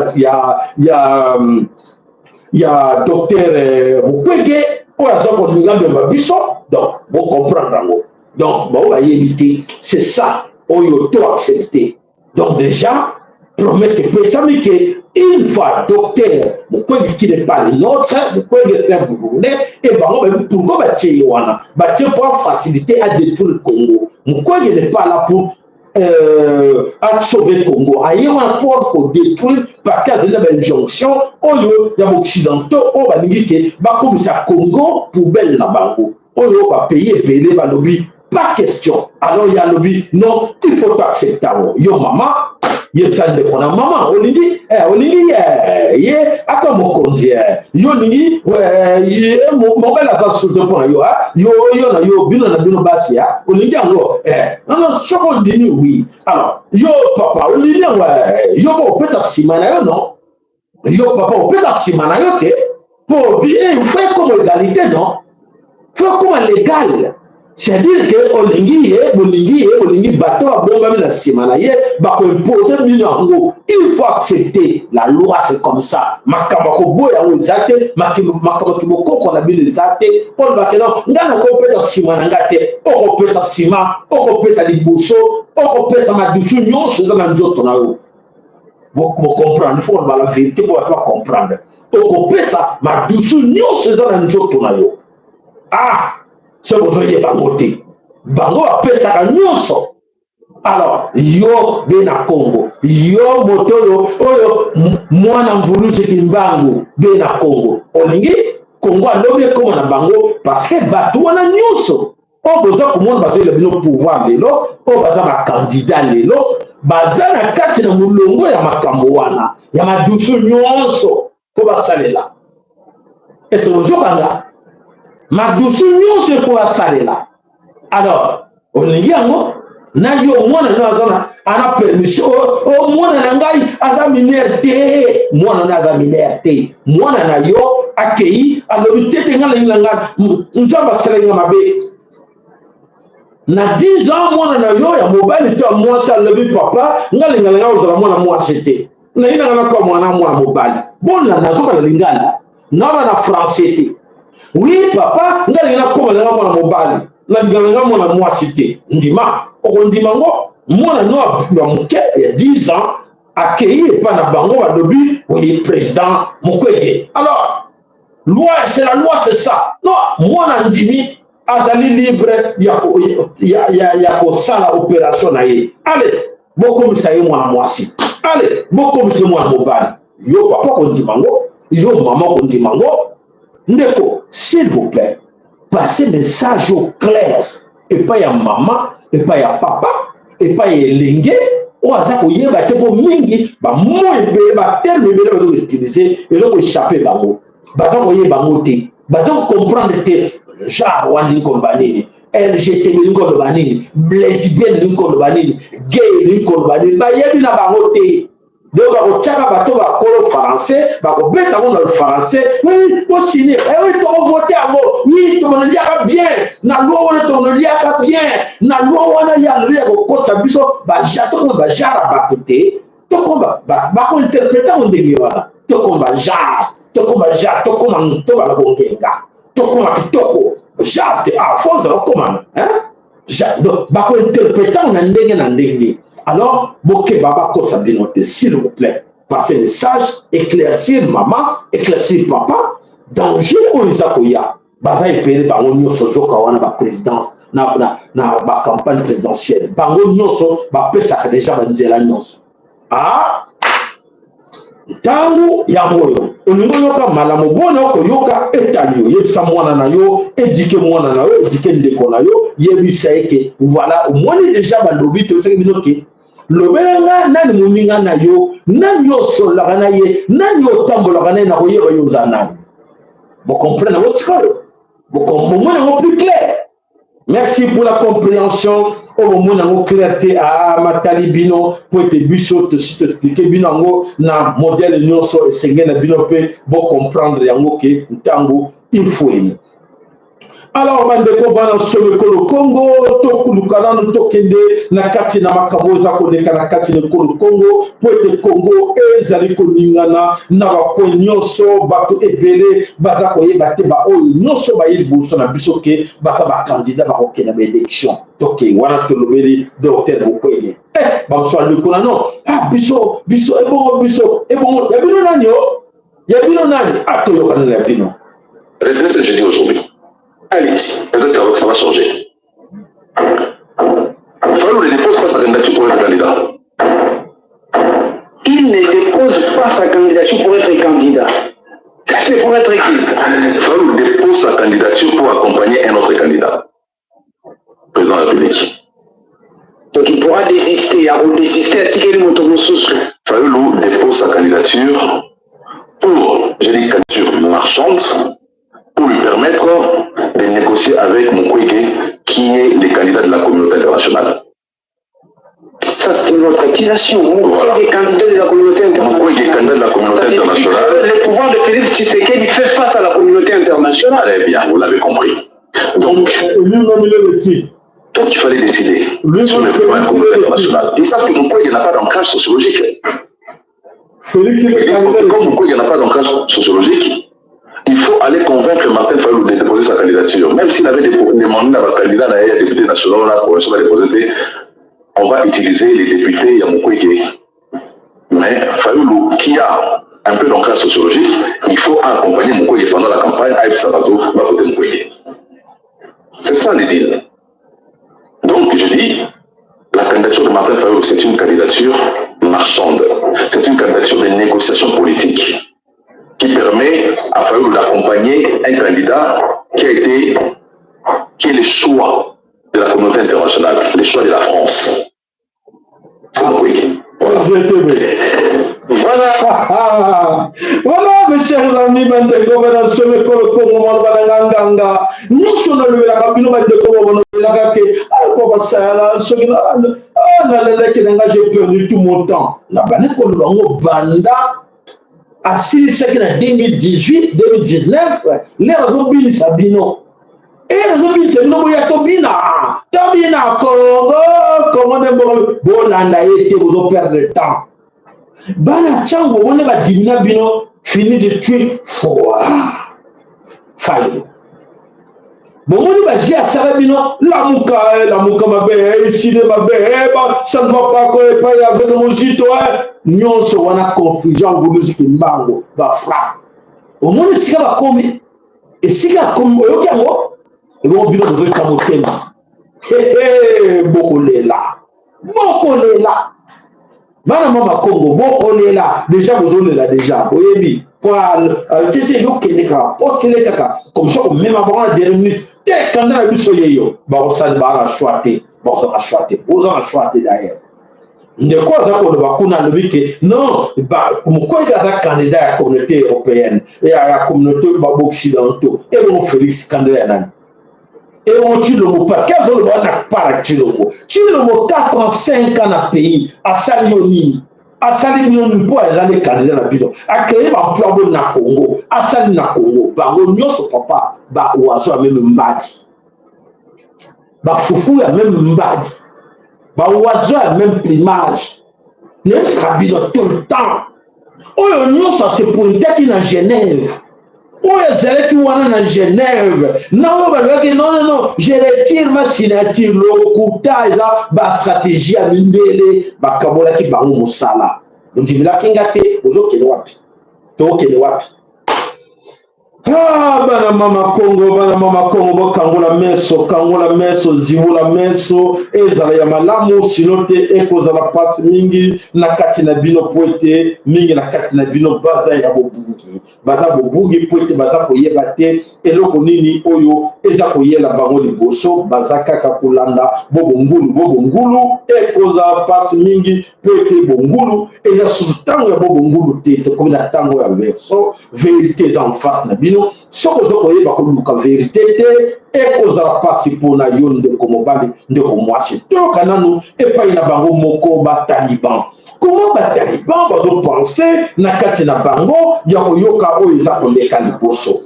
Speaker 1: ya docteur Mukwege oyo aza kolinga mbemba biso donc bo comprendre yango donc bao bayebi te c'est ça oyo to accepter donc déjà promesse epesami ke une fois docteur Mukwege qui n'est pas le nôtre Mukwege c'est un Burundais et bango pourquoi batie ye wana batie pour faciliter à détruire le Congo. Mukwege n'est pas là pour à sauver le Congo. Ailleurs, on peut détruire parce qu'il y a une injonction au lieu des occidentaux, au Banigike, comme ça, Congo, poubelle la bango. Au lieu de payer, payer, va lobby, pas question. Alors il y a lobby, non, il faut accepter. Yo maman, il y a des maman, on dit, ye, à comme on dit, yo ningi, mon bel azar sur le point, yo, bino basia, on dit alors, non, ce qu'on dit, oui. Alors, yo papa, on dit, yo, on peut s'assimana, non? Yo papa, on peut s'assimana, pour bien faire comme égalité, non? Faire comme légal. C'est-à-dire que Olingi, bateau à bombe la simana, imposer minango. Il faut accepter la loi, c'est comme ça. Makabako boya ou zate, makabako qu'on a mis les zate, pour le bateau, n'a pas compris sa simana ngate, on peut sa sima, on peut sa liboso, on peut sa madoufu, non, c'est dans un jour tonao. Vous comprenez, il faut la vérité pour pas comprendre. On peut sa madoufu, non, c'est dans un jour tonao. Ah! Ce que vous voyez pas voter. bango bapesaka nyonso. Alors yo be na Congo, yo moto oyo mwana mvuluzi kimbangu be na Congo, olingi Congo alobi ekoma na bango parce que bato wana nyonso oyo boza komona bazoyela bino pouvoir lelo, oyo baza bakandidat lelo, baza na kati na molongo ya makambo wana ya madusu nyonso po basalela. Ese bozokanga madusu nyonso po basalela. Alors olingi yango na yo mwana na azana ana permission o mwana na ngai aza mineur te, mwana na aza mineur te, mwana na yo akei alobi tete ngala ngala nzamba selenga mabe na 10 ans mwana na yo ya mobali to mwasi alobi papa ngala ngala ozala mwana mwasi te na ina ngala ko mwana mobali bona na zoka na lingala na na français te. Oui papa ngala ngala ko mwana mobali na ngala mwana mwasi te ndima okondima ngo mwana no ya moke ya 10 ans akei pa na bango balobi oui président Mukwege. Alors loi, c'est la loi, c'est ça. Non, moi ndimi azali libre ya kosala opération na ye. Allez, beaucoup misaye mwana mwasi. Allez, beaucoup misaye mwana mobali. Yo papa kondima ngo, yo maman kondima ngo. Ndeko, s'il vous plaît, passez message au clair. Et pas ya maman, et pas ya papa, et pas ya lingue. O aza koyeba te po mingi ba mo ebele ba terme ebele ba utiliser et donc échapper bango. Baza koyeba bango te, baza comprendre te genre wani ko banini, LGTB ni ko banini, lesbienne ni ko banini, gay ni ko banini, ba yebi na bango te. Donc ba ko tchaka bato ba kolo français, ba ko beta ngo na français, oui, o signer, oui to voter ngo, oui to na liaka bien, na loi wana to na liaka bien, na loi wana ya le ko kotsa biso ba jato ko ba jara ba côté, to ko ba ko interpréter on ndenge wana, to ko ba jara tokoma ja tokoma ntoba la bongenga tokoma kitoko jarte a force tokoma ja donc bako interprétant na ndenge. Alors boke baba ko sabinote s'il vous plaît, passez message, éclaircir maman, éclaircir papa, danger o izakoya baza epele bango nyonso joka wana ba présidence na ba campagne présidentielle bango nyonso ba pesa déjà ba nzela nyonso tangu ya moyo olingo yoka malamu bona okoyoka etalio yebisa mwana na yo éduquer mwana na yo éduquer ndeko na yo yebisa eke voilà au moins déjà balobi to seki binoke lobenga nani muninga na yo nani yo solaka na ye nani yo tambolaka na ko yeba yo zanani vous comprenez vos sikoyo vous comprenez plus clair. Merci pour la compréhension. Au moment où clarté à matali bino pour te biso te expliquer binango na modèle nyonso esengé na bino pe bo comprendre yango ke ntango il faut ni. Alors bandeko bana sobe ko le Congo to kulukana to kende na kati na makaboza ko leka na kati na Congo pour te Congo ezali ko ningana na ba ko nyonso bato ebele baza ko yeba te ba o nyonso ba yeli buso na biso ke ba candidat ba ko kena ba élection toke wana to lobeli docteur Mukwege ba so le ko non biso e bon bino nani yo ya bino nani ato yo kana na bino.
Speaker 2: Retenez ce que je dis aujourd'hui. Allez-y, peut-être que ça va changer. Fayulu ne dépose pas sa candidature pour être candidat.
Speaker 3: Il ne dépose pas sa candidature pour être candidat. C'est pour être qui?
Speaker 2: Fayulu dépose sa candidature pour accompagner un autre candidat. Président de la République.
Speaker 3: Donc il pourra désister, à Tikeli Motomosusu.
Speaker 2: Fayulu dépose sa candidature pour, j'ai dit candidature marchande, pour lui permettre de négocier avec Mukwege, qui est le candidat de la communauté internationale.
Speaker 3: Ça, c'est une autre accusation.
Speaker 2: Voilà.
Speaker 3: Mukwege est candidat de la communauté internationale.
Speaker 2: Mukwege est candidat de la communauté internationale.
Speaker 3: Le pouvoir de Félix Tshisekedi fait face à la communauté internationale.
Speaker 2: Très bien, vous l'avez compris. Donc, il fallait décider sur le pouvoir de la communauté internationale. Ils savent que Mukwege n'a pas d'ancrage sociologique. Comme Mukwege n'a pas d'ancrage sociologique, il faut aller convaincre Martin Fayulu de déposer sa candidature. Même s'il avait demandé à un candidat à député national, on va utiliser les députés à Mukwege. Mais Fayulu, qui a un peu d'ancrage sociologique, il faut accompagner Mukwege pendant la campagne à Sabato, à côté de Mukwege. C'est ça le deal.
Speaker 4: je dis, la candidature de Martin Fayulu, c'est une candidature marchande. C'est une candidature de négociation politique qui permet à Fayulu d'accompagner un candidat qui est le choix de la communauté internationale, le choix de la France. C'est mon oui.
Speaker 1: Voilà. Voilà, mes chers amis, j'ai perdu tout mon temps. À 2018, 2019, les réseaux Sabino. Et les réseaux Sabino, il y a Tobina, Congo, comment Bolanda été, vous perdre le temps. Bana Tchango, on va diminuer Bino, fini de tuer Fayulu. Bon, on va dire à Sarabino, la mouka ma belle, ici de ma belle, ça ne va pas coller avec mon jito, nous sommes en confusion, vous nous dites que mango, va frappe. Au moins, si on va comme, et si on va comme, et bon, bien, on veut comme thème. Beaucoup là. Madame Congo, beaucoup là. Déjà, vous avez là déjà. Vous voyez, pour aller, comme ça, même avant la dernière minute, dès qu'on a vu ce yo, on s'en va choisir, vous en choisir d'ailleurs. Ne quoi ça qu'on va qu'on a le week non, pourquoi il y a un candidat à la communauté européenne et à la communauté occidentale et on Félix candidat et on tue le mot parce qu'elles ont le droit n'a pas tuer le mot. Tu le mot 4 ans, 5 ans à pays, à Salioni, à Salioni pour les années candidats à bidon, à créer un plan na Congo, à Sali na Congo, bah on n'y a papa, bah oiseau a même mbadi, bah foufou a même mbadi, bah oiseau a même plumage, ne sera bidon tout le temps. Oh on ça c'est pour une tête qui est en Genève. Où est-ce qui est en Genève? Non, je retire ma signature, le coup ma stratégie à l'indélé, ma kabola qui va au sala. Donc, tu me l'as kingate, vous avez wapi. Toke wapi. Ah, bana mama Congo, kangola meso, zivola meso, ezala ya malamu, sinote, eko zala pasi mingi, na kati na bino poete, mingi na kati na bino baza ya bobungi. Baza bobungi poete, baza koyeba te, eloko nini oyo, eza koyela bango liboso, baza kaka kulanda, bobongulu, eko zala pasi mingi, poete bongulu, eza sutango ya bobongulu te, to komi na tango ya verso, vérité en face na bino. Soko zoko yeba koluka vérité te ekozala pasi mpona yo ndeko mobali ndeko mwasi toyoka nanu epai na bango moko bataliban. Comment bataliban bazopense na kati na bango ya koyoka oyo eza koleka liboso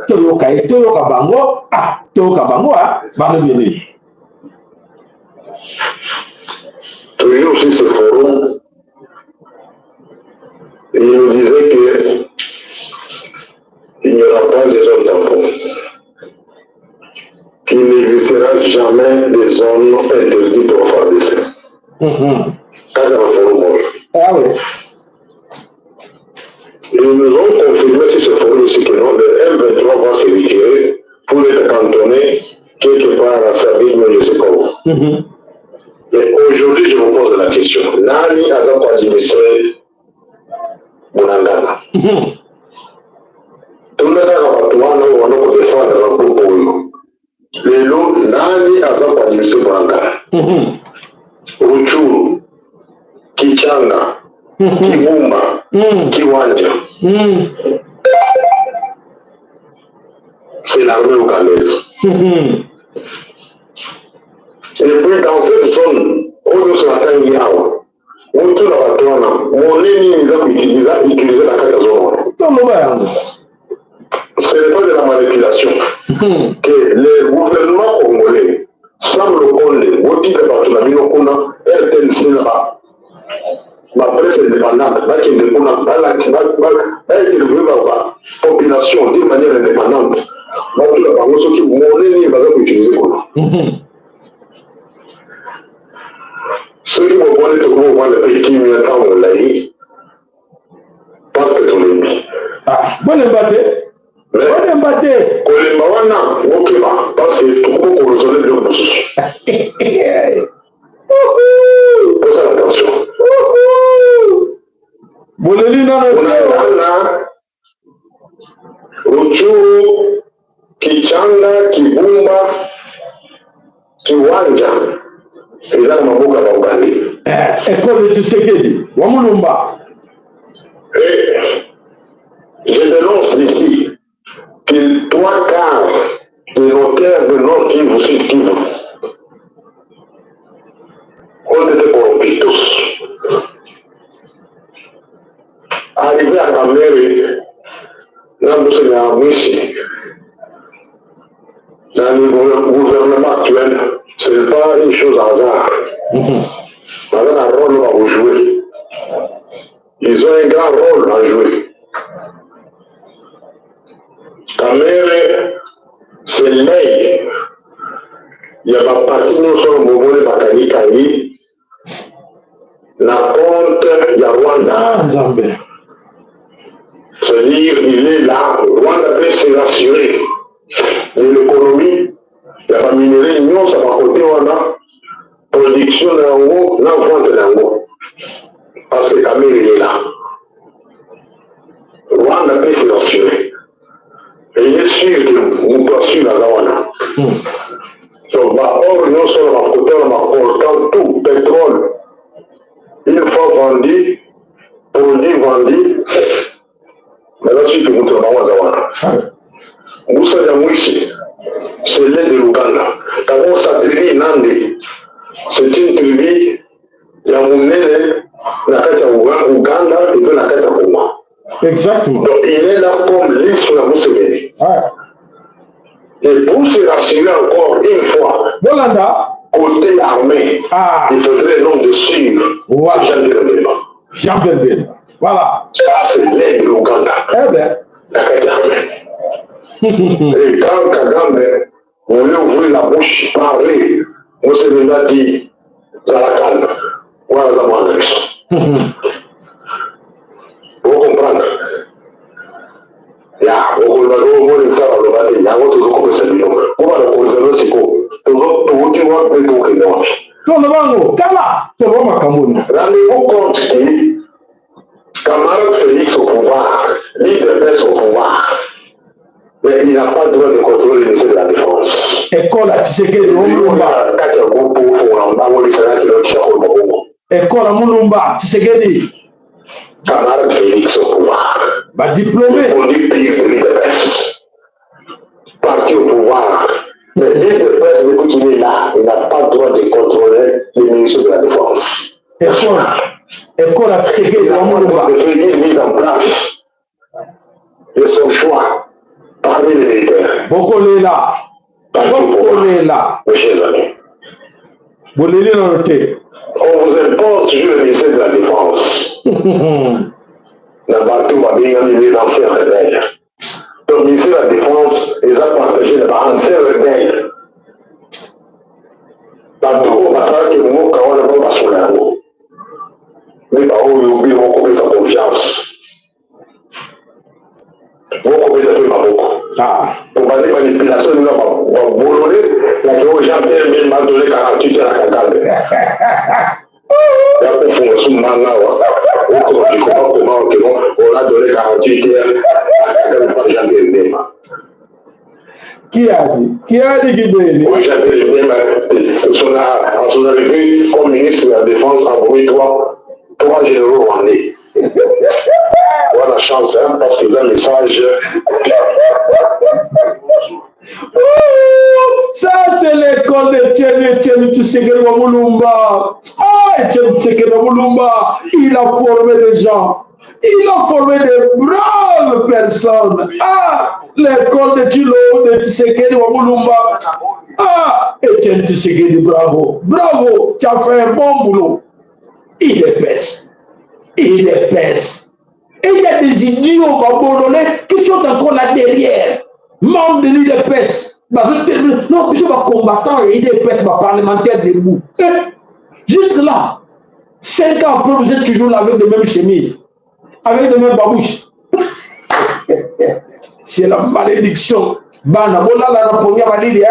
Speaker 1: toyoka bango banobele.
Speaker 5: Toujours aussi ce forum, il nous disait que il n'y aura pas de zones tampons, qu'il n'existera jamais de zones interdites aux FARDC. Quand le forum.
Speaker 1: Ah oui.
Speaker 5: Ils nous ont confirmé sur ce forum aussi que non, le M23 va se retirer pour être cantonné quelque part à Sabine, mais je sais pas où. Mais aujourd'hui, je vous pose la question. Nani a pas administré Bounangana? Tunataka watu wanaodefanda grupu huyo. Lelo nani aza administre Bounangana? Ruchuru, Kichanga, Kibumba, Kiwanja. C'est l'armée ougandaise. Et puis dans cette zone, on nous attend Yawa. On tourne à Batouana. Mon ennemi va utiliser la carte de zone. Ce n'est pas de la manipulation. Que les gouvernements congolais semblent connaître, au titre de Batouana, qu'on a RTNC là-bas. La presse indépendante, la population d'une manière indépendante. Mon ennemi va utiliser. Ceux qui vont voir le pays qui m'y attend, on l'a dit, parce que tout le monde.
Speaker 1: Ah, bon, le bâté.
Speaker 5: Mais kolemba wana okeba parce que tokoki koresolve biloko mosusu. Pose attention. Unalala Ruchuru, Kichanga, Kibumba, Kiwanja, eza na maboka ba Uganda.
Speaker 1: École de Tshisekedi, Wamulumba.
Speaker 5: Je dénonce ici que 3/4 des notaires de Nord Kivu, Sud Kivu ont été corrompus tous. Arrivé à Kamere, dans le gouvernement actuel, ce n'est pas une chose à hasard. Ils ont un rôle à jouer. Ils ont un grand rôle à jouer. Kamere, c'est l'œil. Il y a ma partie nous sommes au Mobile Bakani, la compte, il y a Rwanda. C'est-à-dire, il est là, Rwanda peut se rassurer de l'économie, la minerie, nous, ça va côté Rwanda, production d'un haut, non vente d'un haut. Parce que Kamere, il est là. Rwanda peut se rassurer. Et il est sûr que nous poursuivons la Rwanda. Donc, or, nous sommes à côté, on apportant tout, pétrole, une fois vendu, produit vendu, maintenant, si tu montres la Rwanda, Moussa Damouissi, c'est l'aide de l'Ouganda. D'abord, sa tribu Nande, c'est une tribu, il y a Mounene, Nakata Ouganda, et puis Nakata Kouma.
Speaker 1: Exactement.
Speaker 5: Donc, il est là comme l'île sur la Mousseveni. Et pour se rassurer encore une fois,
Speaker 1: Bolanda,
Speaker 5: côté armé, il faudrait non de suivre Jean Bemba.
Speaker 1: Jean Bemba. Voilà.
Speaker 5: Ça, c'est l'aide de l'Ouganda.
Speaker 1: Eh bien.
Speaker 5: Nakata armé. Et quand Kagame voulait ouvrir la bouche, parler, Mousseveni a dit, Zalakan, voilà la moindre. Vous comprenez? Ya, vous comprenez ça, vous comprenez ça, vous comprenez ça, vous comprenez ça, rendez-vous compte que camarade Félix au pouvoir, leader de au pouvoir, mais il n'a pas le droit de contrôler le ministère de la Défense.
Speaker 1: École à Tshisekedi, Mulumba. École à Mulumba, Tshisekedi.
Speaker 5: Camarade Félix au pouvoir.
Speaker 1: Diplômé.
Speaker 5: On dit pire de l'île de presse. Parti au pouvoir. Mais l'île de presse, écoute, il est là. Il n'a pas le droit de contrôler le ministère de la Défense.
Speaker 1: École à Tshisekedi,
Speaker 5: il n'a pas le droit de faire une mise en place de son choix parmi les militaires.
Speaker 1: Bokolela. Bokolela.
Speaker 5: Mes chers amis. On vous impose toujours le ministère de la Défense. N'importe où, les anciens rebelles. Donc, le ministère de la Défense, ils ont partagé les anciens rebelles. Dans le gros passage, que nous avons pas sur la roue. Mais par où ils oublient sa confiance. Vous comprenez pas beaucoup. Pour faire des manipulations, nous avons boulonné, la qui ont jamais mis mal donné 48 heures à Kagame. Il y a pour faire ce manga, comment on a donné 48 heures à Kagame par jamais aimé.
Speaker 1: Qui a dit Guibéli?
Speaker 5: Oui, jamais aimé, en son arrivée comme ministre de la Défense, a voulu trois généraux rwandais. Voilà la chance, hein, parce qu'ils ont un message.
Speaker 1: Ça, c'est l'école de Etienne Tshisekedi Wamulumba. Etienne Tshisekedi Wamulumba, il a formé des gens. Il a formé des braves personnes. L'école de Tilo, de Tshisekedi Wamulumba. Etienne Tshisekedi, bravo. Bravo, tu as fait un bon boulot. Il épaisse. Il épaisse. Et il y a des idiots abandonnés qui sont encore là derrière. Membres de l'IDPS. Non, je suis pas combattant et l'IDPS, ma parlementaire debout. Jusque là, 5 ans après, vous êtes toujours là avec les mêmes chemises, avec les mêmes babouches. c'est la malédiction. Bana, bolala na ponya malili,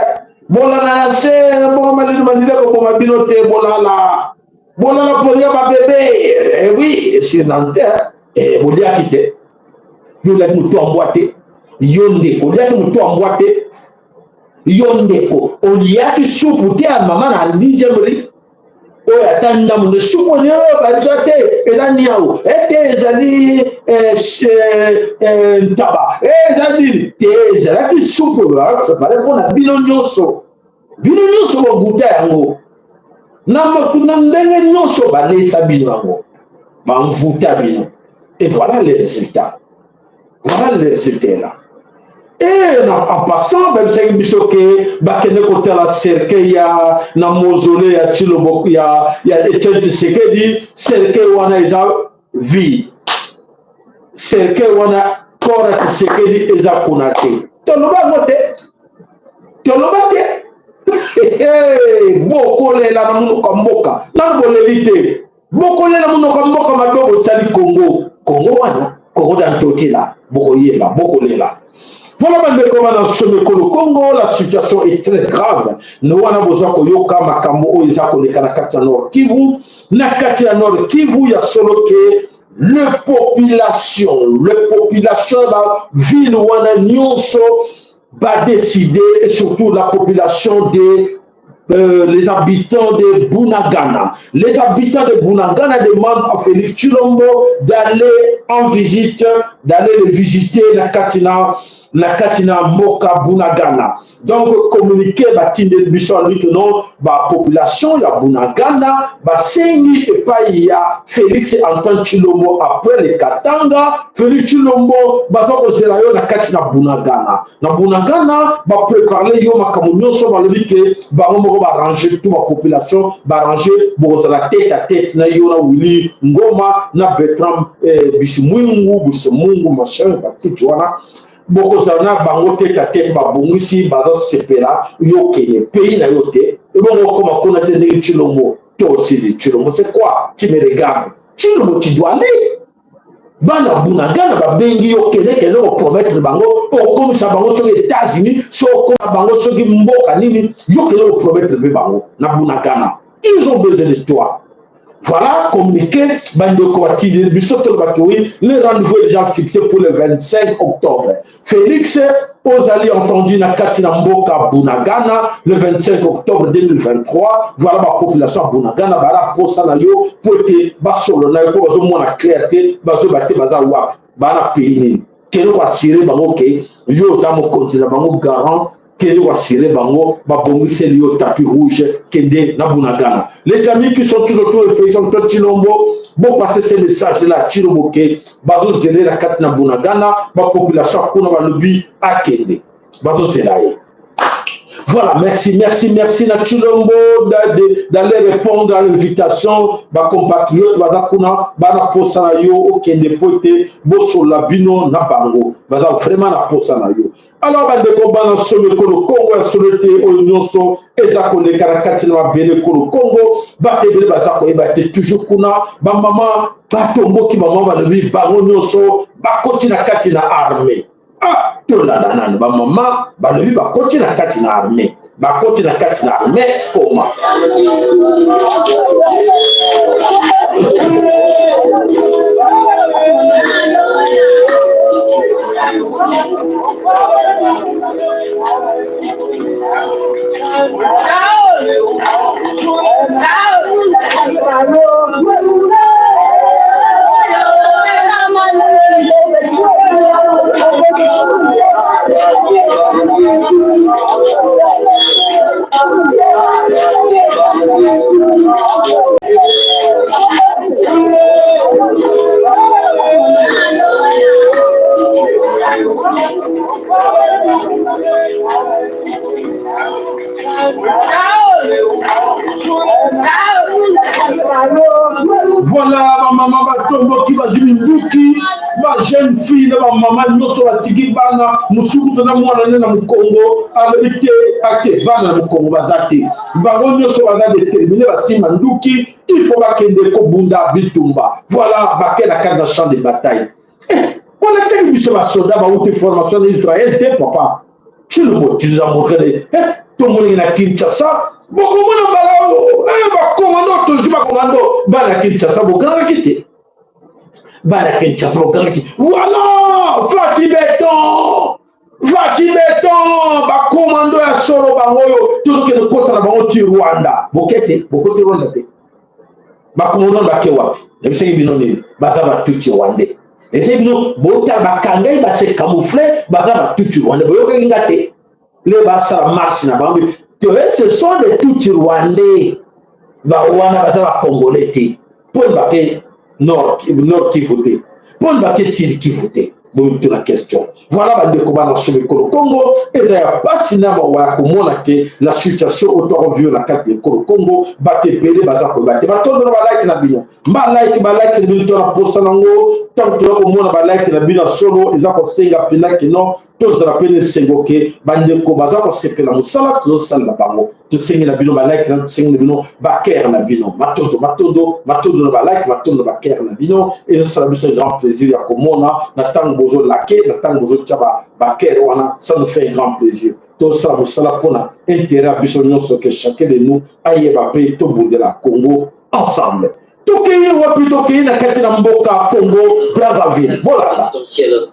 Speaker 1: bolala na se, bon malili malili ko mabinote, bolala ponya ma bébé. Eh oui, c'est Nanterre. Eh, bolia kite. Yola mutu emboîté. Yonde, bolia mutu emboîté. Yonde ko. Olia soupe te à maman à 10e ri. O atanda mu soupe ne ba zote elaniao. Ete ezali taba. Ezali te ezali soupe ba préparer pour na bino nyoso. Bino nyoso bo guta yango. Na makuna ndenge nyoso ba lesa bino yango. Ba mvuta bino. Et voilà les résultats. Voilà les résultats là. Et en passant, même si on bakene côté la cercueil ya na mausolée ya Tshilombo ya Etienne Tshisekedi cercueil wana eza vie. Cercueil wana kora Tshisekedi eza kuna te. Toloba ngote. Toloba te. Boko lela na munoko mboka. Na bolelite. Boko lela munoko mboka maboko sali Congo. Congo wana, Congo d'Antoti là, Bokoyela, Bokolela. Voilà comment dans Congo, la situation est très grave. Nous avons besoin de Yoka Makambo, Isako, Nekanakati Nord Kivu. Nakati Nord Kivu, il y a solo que la population, la ville où on a Nyonso, va décider, et surtout la population des les habitants de Bunagana. Les habitants de Bunagana demandent à Félix Tshilombo d'aller en visite, d'aller le visiter la Katina Moka Bunagana. Donc, communiquer, Tinde Bisson, non, la population, la Bunagana, Sengi et pas il y a Félix Antoine Tshilombo après les Katanga, Félix Tshilombo, Bazoko Zelayo, la Katina Bunagana. Na Bunagana, préparer yo makamunyo so balobike, bango va ranger toute la population, va ranger la tête à tête, na yo na Willy Ngoma, na Bertrand Bisimungu, machin, tout voilà. Bokozana bango tête à tête ba bongisi baza sepela yo kene pays na yote et bon comme on a tenu Tshilombo toi aussi de Tshilombo c'est quoi tu me regardes Tshilombo tu dois aller bana Bunagana ba bengi yo kene ko promettre bango o comme ça bango sur les États-Unis so comme bango so ki mboka nini yo kene ko promettre be bango na Bunagana ils ont besoin de toi. Voilà, communiqué, le rendez-vous est déjà fixé pour le 25 octobre. Félix Ozali entendu na Katina Mboka Bunagana le 25 octobre 2023. Voilà ma population à Bunagana, voilà pour ça na yo, pour que basolo na yo pour bazo mona créaté, bazo baté bazawa, bana pays. Keno assurer bango ke yo za mo continue bango garant. Kendo assuré bango babongise liyo tapis rouge kende na Bunagana. Les amis qui sont tout autour de Félix Antoine Tshilombo, bon passer ces messages de la Tshilombo ke bazo zele la carte na Bunagana, ba population kuna ba lobi a kende. Bazo zelaye. Voilà, merci na Tshilombo d'aller répondre à l'invitation ba compatriotes baza kuna bana posa na yo o kende pote boso la bino na bango. Baza vraiment na posa na yo. Alors, on va se le Congo, au Nyonso, et ça qu'on est caractère dans le Congo, battre bazako et battre toujours kuna, ba maman, ba tombo qui maman va le vivre, ba Nyonso, ba continue à katina armée. Ah, tout là, ba maman, ba le vivre, ba continue à katina armée. Ba continue à katina armée, comment? Voilà, ma maman va tomber qui va jouer Nduki, ma jeune fille, ma maman, nous sommes à Tigibana, nous sommes dans le Congo, à l'habité, à Kebana, le Congo, Bazate. Baron, nous sommes à déterminer la Sima Nduki, il faut pas qu'il y ait des Kobunda, Bitumba. Voilà, Baké la carte de champ de bataille. Voilà, tu as vu soldat, tu as formation en Israël, t'es papa. Tu nous as montré, tout le monde est à Kinshasa. Beaucoup de balao, commando, toujours commando, bala Kinshasa, bon grand quitté. Bala Kinshasa, bon grand quitté. Voilà, Vati béton, ba commando ya solo bangoyo, tout le monde contre la bango ti Rwanda. Bokete, bokote Rwanda te. Ba commando ba kewapi. Et c'est binoni, ba ba tuti Rwandais. Et c'est bino, bota ba kangay ba se camoufler, ba tuti Rwandais. Boyo kengate. Les basa marche na bango. Ce sont des tuti Rwandais. Ba wana ba congolais te. Pour ba ke nord qui voter. Pour ba ke sud qui voter. Donc la question. Voilà le combat sur le Congo. Et d'ailleurs, pas si n'a pas la situation autant vue la carte du Congo. Batte pélé, bazako batte. Baton de la like na bino. Ma like na bino dans la poste nango. Tant que au moins la like na bino solo. Ils ont senga pina qui non. Tous la peine sengoke. Bande ko bazako seke la musala. Tous sal la bango. Tous sengi na bino ma like na sengi na bino. Baker na bino. Matondo na like. Matondo baker na bino. Et ça sera un grand plaisir à komona. Na tango bozo laké. Na tango bozo tchaba baker wana. Ça nous fait un grand plaisir. Tout ça vous sala pona intérêt à bisogno que chacun de nous aille baper tout bout de la Congo ensemble.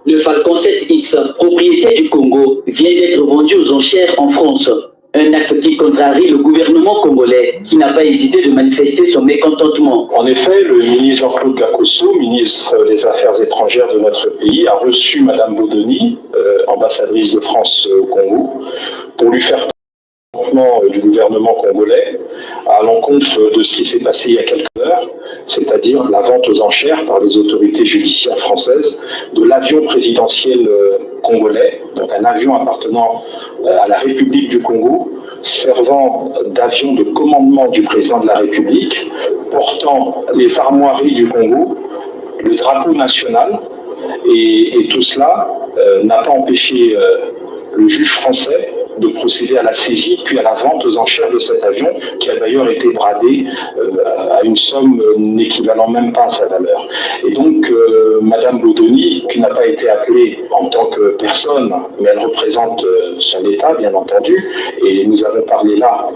Speaker 3: Le Falcon 7X, propriété du Congo, vient d'être vendu aux enchères en France. Un acte qui contrarie le gouvernement congolais, qui n'a pas hésité de manifester son mécontentement.
Speaker 6: En effet, le ministre Jean-Claude Gakosso, ministre des Affaires étrangères de notre pays, a reçu Mme Bodoni, ambassadrice de France au Congo, pour lui faire du gouvernement congolais à l'encontre de ce qui s'est passé il y a quelques heures, c'est-à-dire la vente aux enchères par les autorités judiciaires françaises de l'avion présidentiel congolais, donc un avion appartenant à la République du Congo, servant d'avion de commandement du président de la République, portant les armoiries du Congo, le drapeau national, et tout cela n'a pas empêché le juge français de procéder à la saisie puis à la vente aux enchères de cet avion qui a d'ailleurs été bradé à une somme n'équivalant même pas à sa valeur. Et donc Madame Bodoni, qui n'a pas été appelée en tant que personne, mais elle représente son État bien entendu, et nous avons parlé là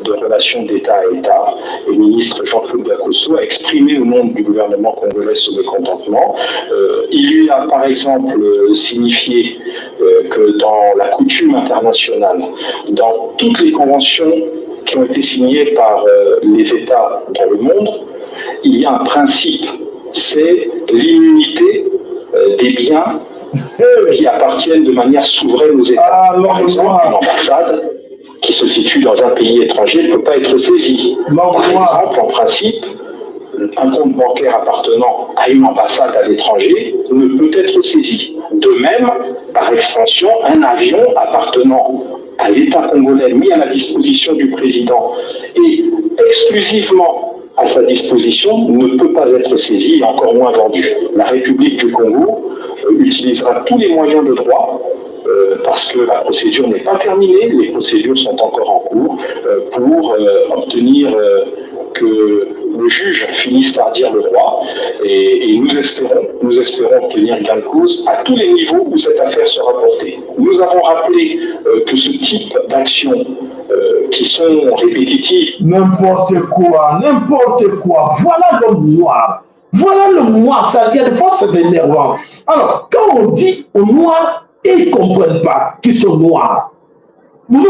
Speaker 6: de relations d'État à État, et le ministre Jean-Claude Gakosso a exprimé au nom du gouvernement congolais ce mécontentement. Il lui a par exemple signifié que dans la coutume internationale, dans toutes les conventions qui ont été signées par les États dans le monde, il y a un principe, c'est l'immunité des biens qui appartiennent de manière souveraine aux États. Par exemple, une ambassade qui se situe dans un pays étranger ne peut pas être saisie. Par exemple, en principe, un compte bancaire appartenant à une ambassade à l'étranger ne peut être saisi. De même, par extension, un avion appartenant à l'État congolais mis à la disposition du président et exclusivement à sa disposition ne peut pas être saisi et encore moins vendu. La République du Congo utilisera tous les moyens de droit parce que la procédure n'est pas terminée, les procédures sont encore en cours pour obtenir que le juge finisse par dire le droit et nous espérons obtenir gain de cause à tous les niveaux où cette affaire sera portée. Nous avons rappelé que ce type d'actions qui sont répétitives.
Speaker 1: N'importe quoi, voilà le noir, ça vient de fois c'est énervant. Alors, quand on dit aux noirs, ils ne comprennent pas qu'ils sont noirs. Nous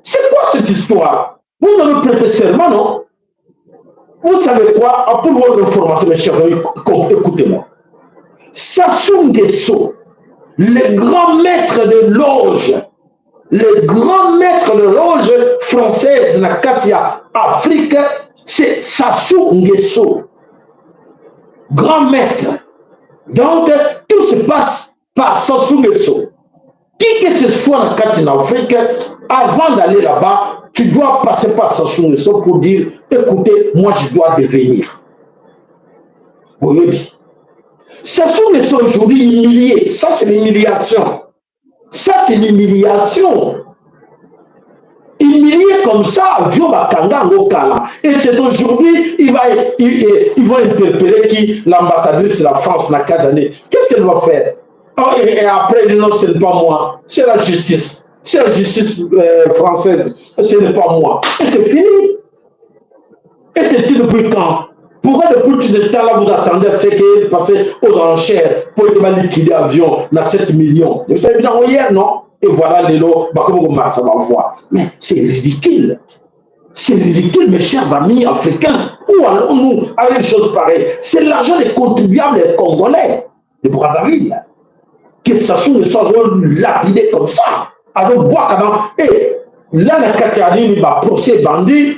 Speaker 1: c'est quoi cette histoire? Vous avez prêté serment, non? Vous savez quoi? Pour votre information, mes chers amis, écoutez-moi. Sassou Nguesso, le grand maître de loge française na Katia Afrique, c'est Sassou Nguesso. Grand maître. Donc, tout se passe par Sassou Nguesso. Qui que ce soit dans Katia Afrique, avant d'aller là-bas, tu dois passer par Sassou Nguesso pour dire, écoutez, moi je dois devenir. Oui. Sassou Nguesso aujourd'hui humilié. Ça c'est l'humiliation. humilié comme ça, avion Bakanga Ngokala. Et c'est aujourd'hui, ils vont interpeller qui l'ambassadrice de la France n'a 4 années. Qu'est-ce qu'elle va faire? Et après, il dit non, ce n'est pas moi, c'est la justice. C'est la justice française, ce n'est pas moi. Et c'est fini. Et c'était depuis quand? Pourquoi depuis tout ce temps-là, vous attendez à ce qu'il est passé aux enchères pour liquider l'avion dans 7 millions? Vous savez bien hier, non? Et voilà les lots, ça va voir. Mais c'est ridicule. C'est ridicule, mes chers amis africains. Où allons-nous avec des choses pareilles? C'est l'argent des contribuables congolais de Brazzaville. Que ça soit lapidé comme ça. Avec bois et là, la Katiani, il va procès bandit.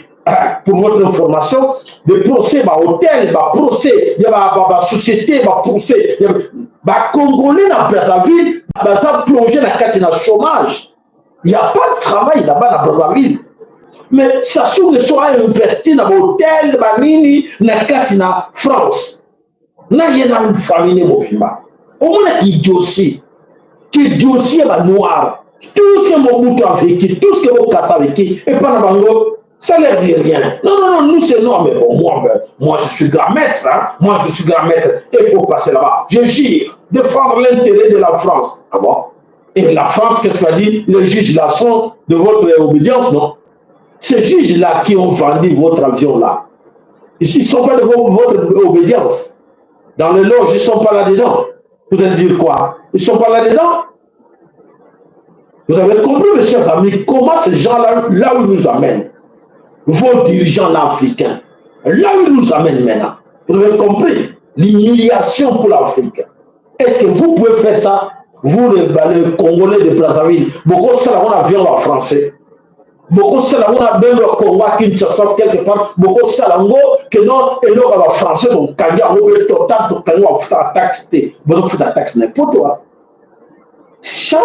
Speaker 1: Pour votre information, des procès, hôtel, procès, il y a société, procès, il y a Congolais dans Brazzaville, ça plongé dans le chômage. Il n'y a pas de travail là-bas dans Brazzaville. Mais ça soit investi dans l'hôtel, dans la France. Il y a une famille mobile. Au moins, il y a dossier. Qui dossier noir. Tout ce que Mobutu a vécu, tout ce que Mobutu a vécu, et pas dans Bango. Ça ne leur dit rien. Non, nous c'est non, mais bon, moi je suis grand maître, hein? Moi je suis grand maître, il faut passer là-bas. Je jure, défendre l'intérêt de la France. Ah bon? Et la France, qu'est-ce qu'elle dit? Les juges là sont de votre obédience, non? Ces juges-là qui ont vendu votre avion-là, ils ne sont pas de votre obédience. Dans les loges, ils ne sont pas là-dedans. Vous allez dire quoi? Ils ne sont pas là-dedans? Vous avez compris, mes chers amis, comment ces gens-là, là où ils nous amènent? Vos dirigeants africains, là où ils nous amènent maintenant, vous avez compris, l'humiliation pour l'Afrique. Est-ce que vous pouvez faire ça? Vous, les Congolais de Brazzaville, beaucoup de ça, on a vu en français. Beaucoup de ça, on a même le Congo qui sort quelque part. Beaucoup de ça, que non, et non, en français, donc, quand il y a un total, donc, quand il y a un taxe, vous faites la taxe n'importe quoi. Ça,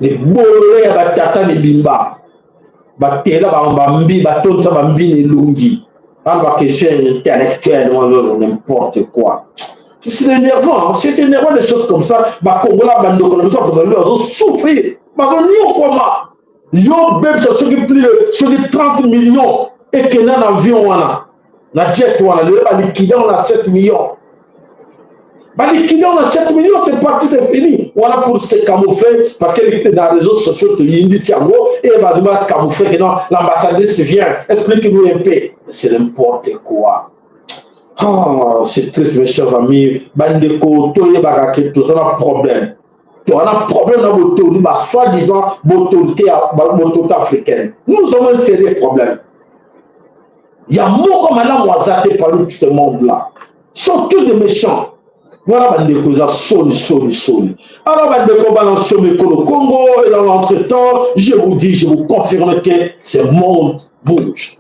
Speaker 1: les bolés, les tata, les bimba. Batela bambi batonsa bambi ne lungi alba question intellectuelle n'importe quoi. C'est énervant, c'est énervant des choses comme ça. Congola bando comme ça vous allez souffrir. Ni comment yo même ça ce qui plus de 30 millions et que dans avion wana na jet wana le ba liquider on a 7 millions. Bah, liquider on a 7 millions, c'est parti, c'est fini. Voilà pour se camoufler, parce qu'elle était dans les réseaux sociaux, il dit et elle va devoir camoufler que non, l'ambassadrice vient, explique-nous un peu. C'est n'importe quoi. Oh, c'est triste, mes chers amis. Bandeko, tout ça a un problème. Tu as un problème dans l'autorité, soi-disant, l'autorité africaine. Nous avons un sérieux problème. Il y a beaucoup comme Madame Ouazate parmi tout ce monde-là. Ils sont tous des méchants. Voilà, Bandeko, soli. Alors, Bandeko, balance le Congo, et dans l'entretemps, je vous dis, je vous confirme que ce monde bouge.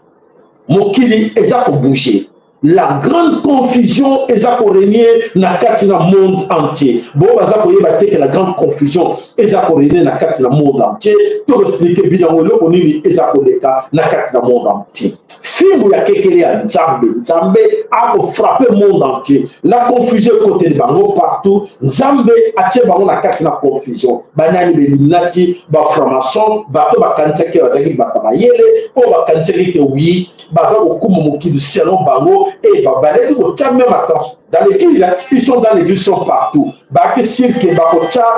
Speaker 1: Mokili, ils ont bougé. La grande confusion, ils ont régné dans le monde entier. Bon, que la grande confusion, ils ont régné dans le monde entier. Pour expliquer bien, ils ont régné dans le monde entier. Film où il y a quelqu'un Nzambe a frappé le monde entier. La confusion côté de Bango partout. Nzambe a tiré Bango dans la confusion. Banani Belinati, Baframason, Bato Bakanseki, Bazaki Batabayele, O Bakanseki oui, Bazako Kumomoki du Salon Bango, et Babalé, au tient même attention. Dans l'église, ils sont dans l'église, ils sont partout. Baki Sirke, Bakocha,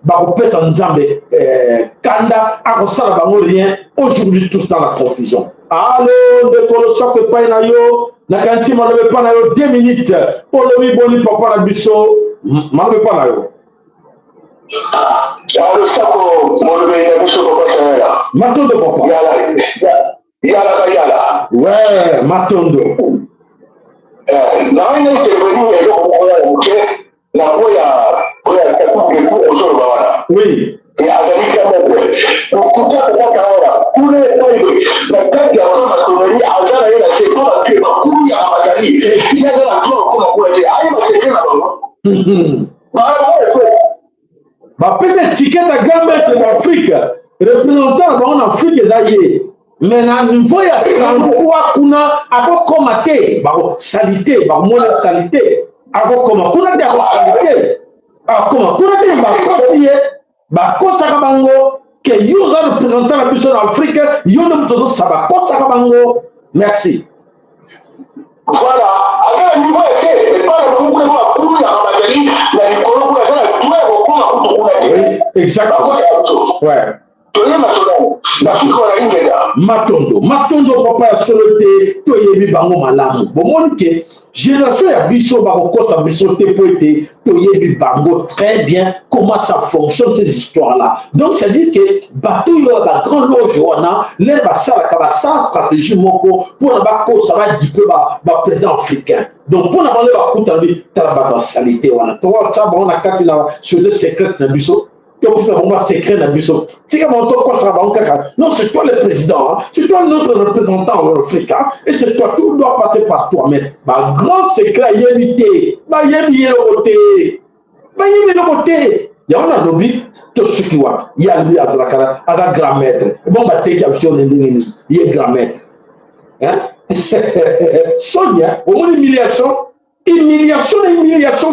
Speaker 1: Bakopesa Nzambe, Kanda, Akosala Bango rien. Aujourd'hui, tous dans la confusion. Allô, de Colosso que pas na yo, na kansi malobe pas na yo 2 minutes. Pour le boni papa na biso, malobe pas na yo.
Speaker 5: Allô, sako malobe na biso papa sana.
Speaker 1: Matondo papa.
Speaker 5: Yala.
Speaker 1: Ouais, Matondo.
Speaker 5: Na ina intervenir ya ko ko na ko ya ko ozoro bana.
Speaker 1: Oui.
Speaker 5: Et avec la mode, donc tout ça pour ça, tous les points, la tête de la maçonnerie, à ça là, c'est pas que ma couille à ma salie. Il y a de la tour comme on peut dire, ah, c'est que là-bas.
Speaker 1: Bah, peut-être ticket à grand-mère de l'Afrique, représentant en Afrique, les alliés. Mais à niveau, il y a 33 kuna, à quoi commater, bah, salité, bah, moins salité, à quoi commater, salité, à comment, kuna, bah, conseiller. Bakosaka bango que que yo représentant la mission en Afrique, yo ne me ça va quoi ça bango. Merci.
Speaker 5: Voilà, à quel niveau c'est pas le groupe que vous avez la Ramadani, mais le groupe que vous avez tout
Speaker 1: exactement. Ouais. Matondo papa ya solo te to yebi bango malamu bomoni ke génération ya biso ba kokosa biso te po ete to yebi bango très bien comment ça fonctionne ces histoires là. Donc c'est à dire que bato yo ba grand loge wana les ba sala ka ba stratégie moko pour na ba ko ça va dipe ba président africain. Donc pour na ba le ba kuta bi tala ba salité wana to ça ba on a kati na sur le secret na biso. Donc, ça va secret dans le c'est comme non, c'est toi le président, c'est toi notre représentant en Afrique, et c'est toi, tout doit passer par toi. Mais, ma grand secret, il y a l'unité, il y a le côté, il y a le côté. Il y a un lobby, tout ce qui va, il y a la grand maître. Bon, bah, t'es caption, il y a grand maître. Hein? Sonia, au moins humiliation,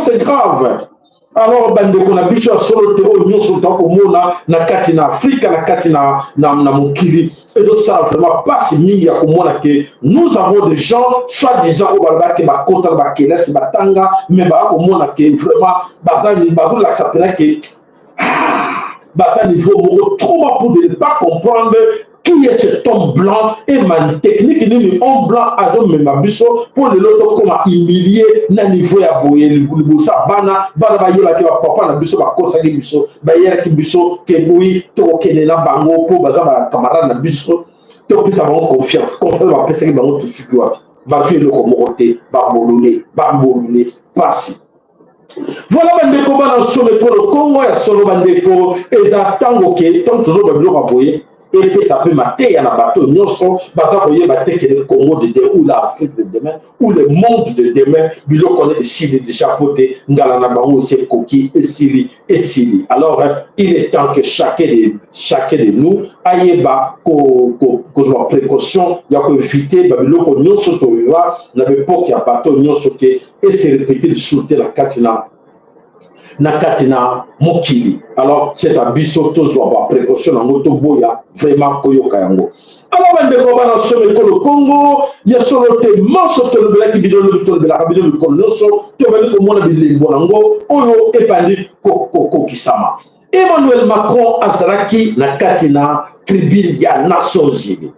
Speaker 1: c'est grave. Alors, bande qu'on a bicho solo théo nous sommes dans au monde na kati na Afrique na kati na mokili et donc ça vraiment pas si mis ya komona que nous avons des gens soi-disant au balba que ba kota ba keles batanga mais ba komona que vraiment bazali la sapena que bazali niveau trop pour ne pas comprendre qui est cet homme blanc et ma technique de homme blanc à l'homme mabiso pour le lot comme humilier na niveau ya boye le busa bana ba yela ke papa na biso ba kosa ke biso ba yela ke biso ke boui to ke na bango po baza ba camarade na biso to pisa ba confiance ba pesa ke bango to figure va faire le comoroté ba bololé passe. Voilà bandeko bana solo ko Congo ya solo bandeko eza tango ke tant toujours ba bilo ba boye. Et que ça peut mater, il y a un bateau, nous sommes, que le Congo de demain, ou l'Afrique de demain, ou le monde de demain, il connaît des cibles de chapeauté, Ngalanabango, c'est Koki, et Sili. Alors, il est temps que chacun de nous aille que précaution, il y a qu'à éviter, que nous sommes dans l'époque, il y a un bateau, nous sommes, et c'est répété de sauter la Katina. Nakatina mokili. Alors c'est un biso toujours précaution en motoboya vraiment koyoka yango. Alors bandeko bana somme ko le Congo ya solo te manso to le blaki bidon le to le blaki bidon le konoso to bani ko mona bilembo nango oyo epandi ko kisama. Emmanuel Macron azalaki na katina tribune ya Nations Unies.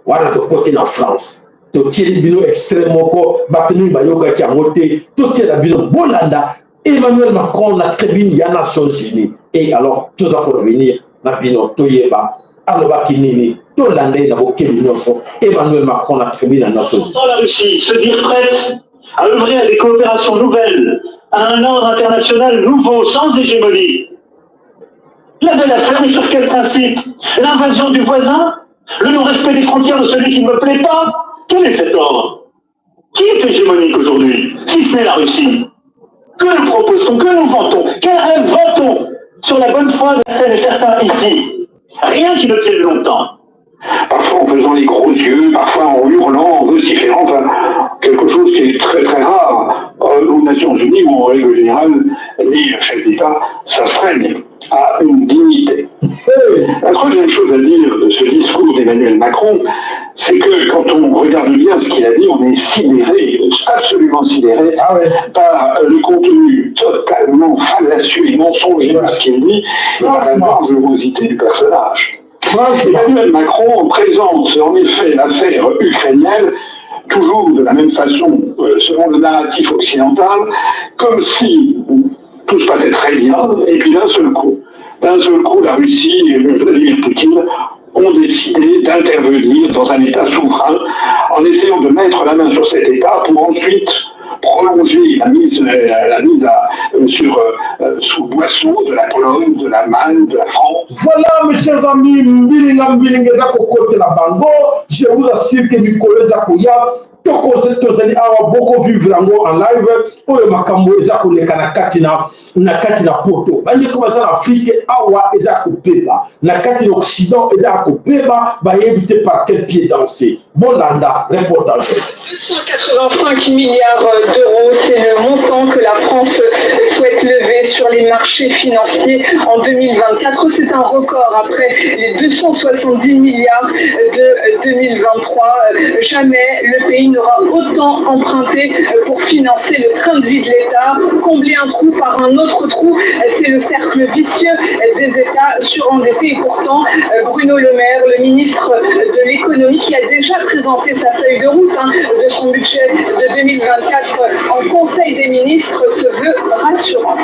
Speaker 1: Wana to côté na France. To tieli bino extrêmement ko batenu bayoka ki angote to tiela bino bolanda. Emmanuel Macron la tribune ya Nations Unies. Et alors, tout va revenir na bino toyeba aloba kinini to landé na bokeli nyofo. Emmanuel Macron la tribune ya Nations Unies.
Speaker 3: La Russie se dire prête à œuvrer à des coopérations nouvelles, à un ordre international nouveau, sans hégémonie. La belle affaire est sur quel principe? L'invasion du voisin? Le non-respect des frontières de celui qui ne me plaît pas? Quel est cet ordre? Qui est hégémonique aujourd'hui, si ce n'est la Russie? Que nous proposons, que nous vantons, quel rêve vantons sur la bonne foi de certains ici? Rien qui ne tienne longtemps.
Speaker 5: Parfois en faisant les gros yeux, parfois en hurlant, en vociférant, enfin, quelque chose qui est très très rare aux Nations Unies où en règle générale, les chefs d'État s'astreignent à une dignité. La troisième chose à dire de ce discours d'Emmanuel Macron, c'est que quand on regarde bien ce qu'il a dit, on est sidéré, absolument sidéré par le contenu totalement fallacieux et mensonger de ce qu'il dit, et par la dangerosité du personnage. Emmanuel Macron présente en effet l'affaire ukrainienne toujours de la même façon, selon le narratif occidental, comme si tout se passait très bien, et puis d'un seul coup, la Russie et Vladimir Poutine ont décidé d'intervenir dans un État souverain en essayant de mettre la main sur cet État pour ensuite prolonger la mise sous boisseau de la Pologne, de l'Allemagne, de la France.
Speaker 1: Voilà, mes chers amis, je vous assure que Nicolas Zakoya, tozali awa boko vivre en live oyo makambo eza koleka na kati na poto bandi ko baza na Afrique awa eza kopeba na kati na Occident eza kopeba bayebi te par quel pied danser. Bolanda reportage.
Speaker 7: 285 milliards d'euros, c'est le montant que la France souhaite levées sur les marchés financiers en 2024. C'est un record après les 270 milliards de 2023. Jamais le pays n'aura autant emprunté pour financer le train de vie de l'État. Combler un trou par un autre trou, c'est le cercle vicieux des États surendettés. Et pourtant, Bruno Le Maire, le ministre de l'économie, qui a déjà présenté sa feuille de route de son budget de 2024 en Conseil des ministres, se veut rassurant.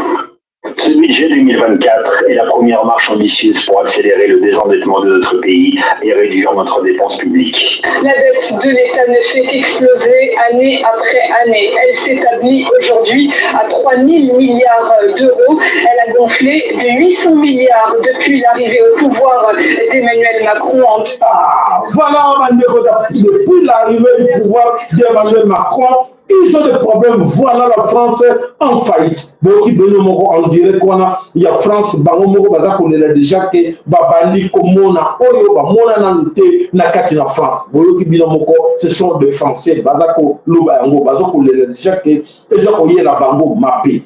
Speaker 8: Ce budget 2024 est la première marche ambitieuse pour accélérer le désendettement de notre pays et réduire notre dépense publique.
Speaker 7: La dette de l'État ne fait qu'exploser année après année. Elle s'établit aujourd'hui à 3 000 milliards d'euros. Elle a gonflé de 800 milliards depuis l'arrivée au pouvoir d'Emmanuel Macron en...
Speaker 1: Voilà, depuis l'arrivée du pouvoir d'Emmanuel Macron, ils ont des problèmes. Voilà la France en faillite. On dirait qu'il y a France, il y a déjà que Babali, Komona, Oyo, Bamona, Nante, Nakati na France. Ce sont des Français. Bazako, Lubango, Bazako, déjà que la Bango Mapé.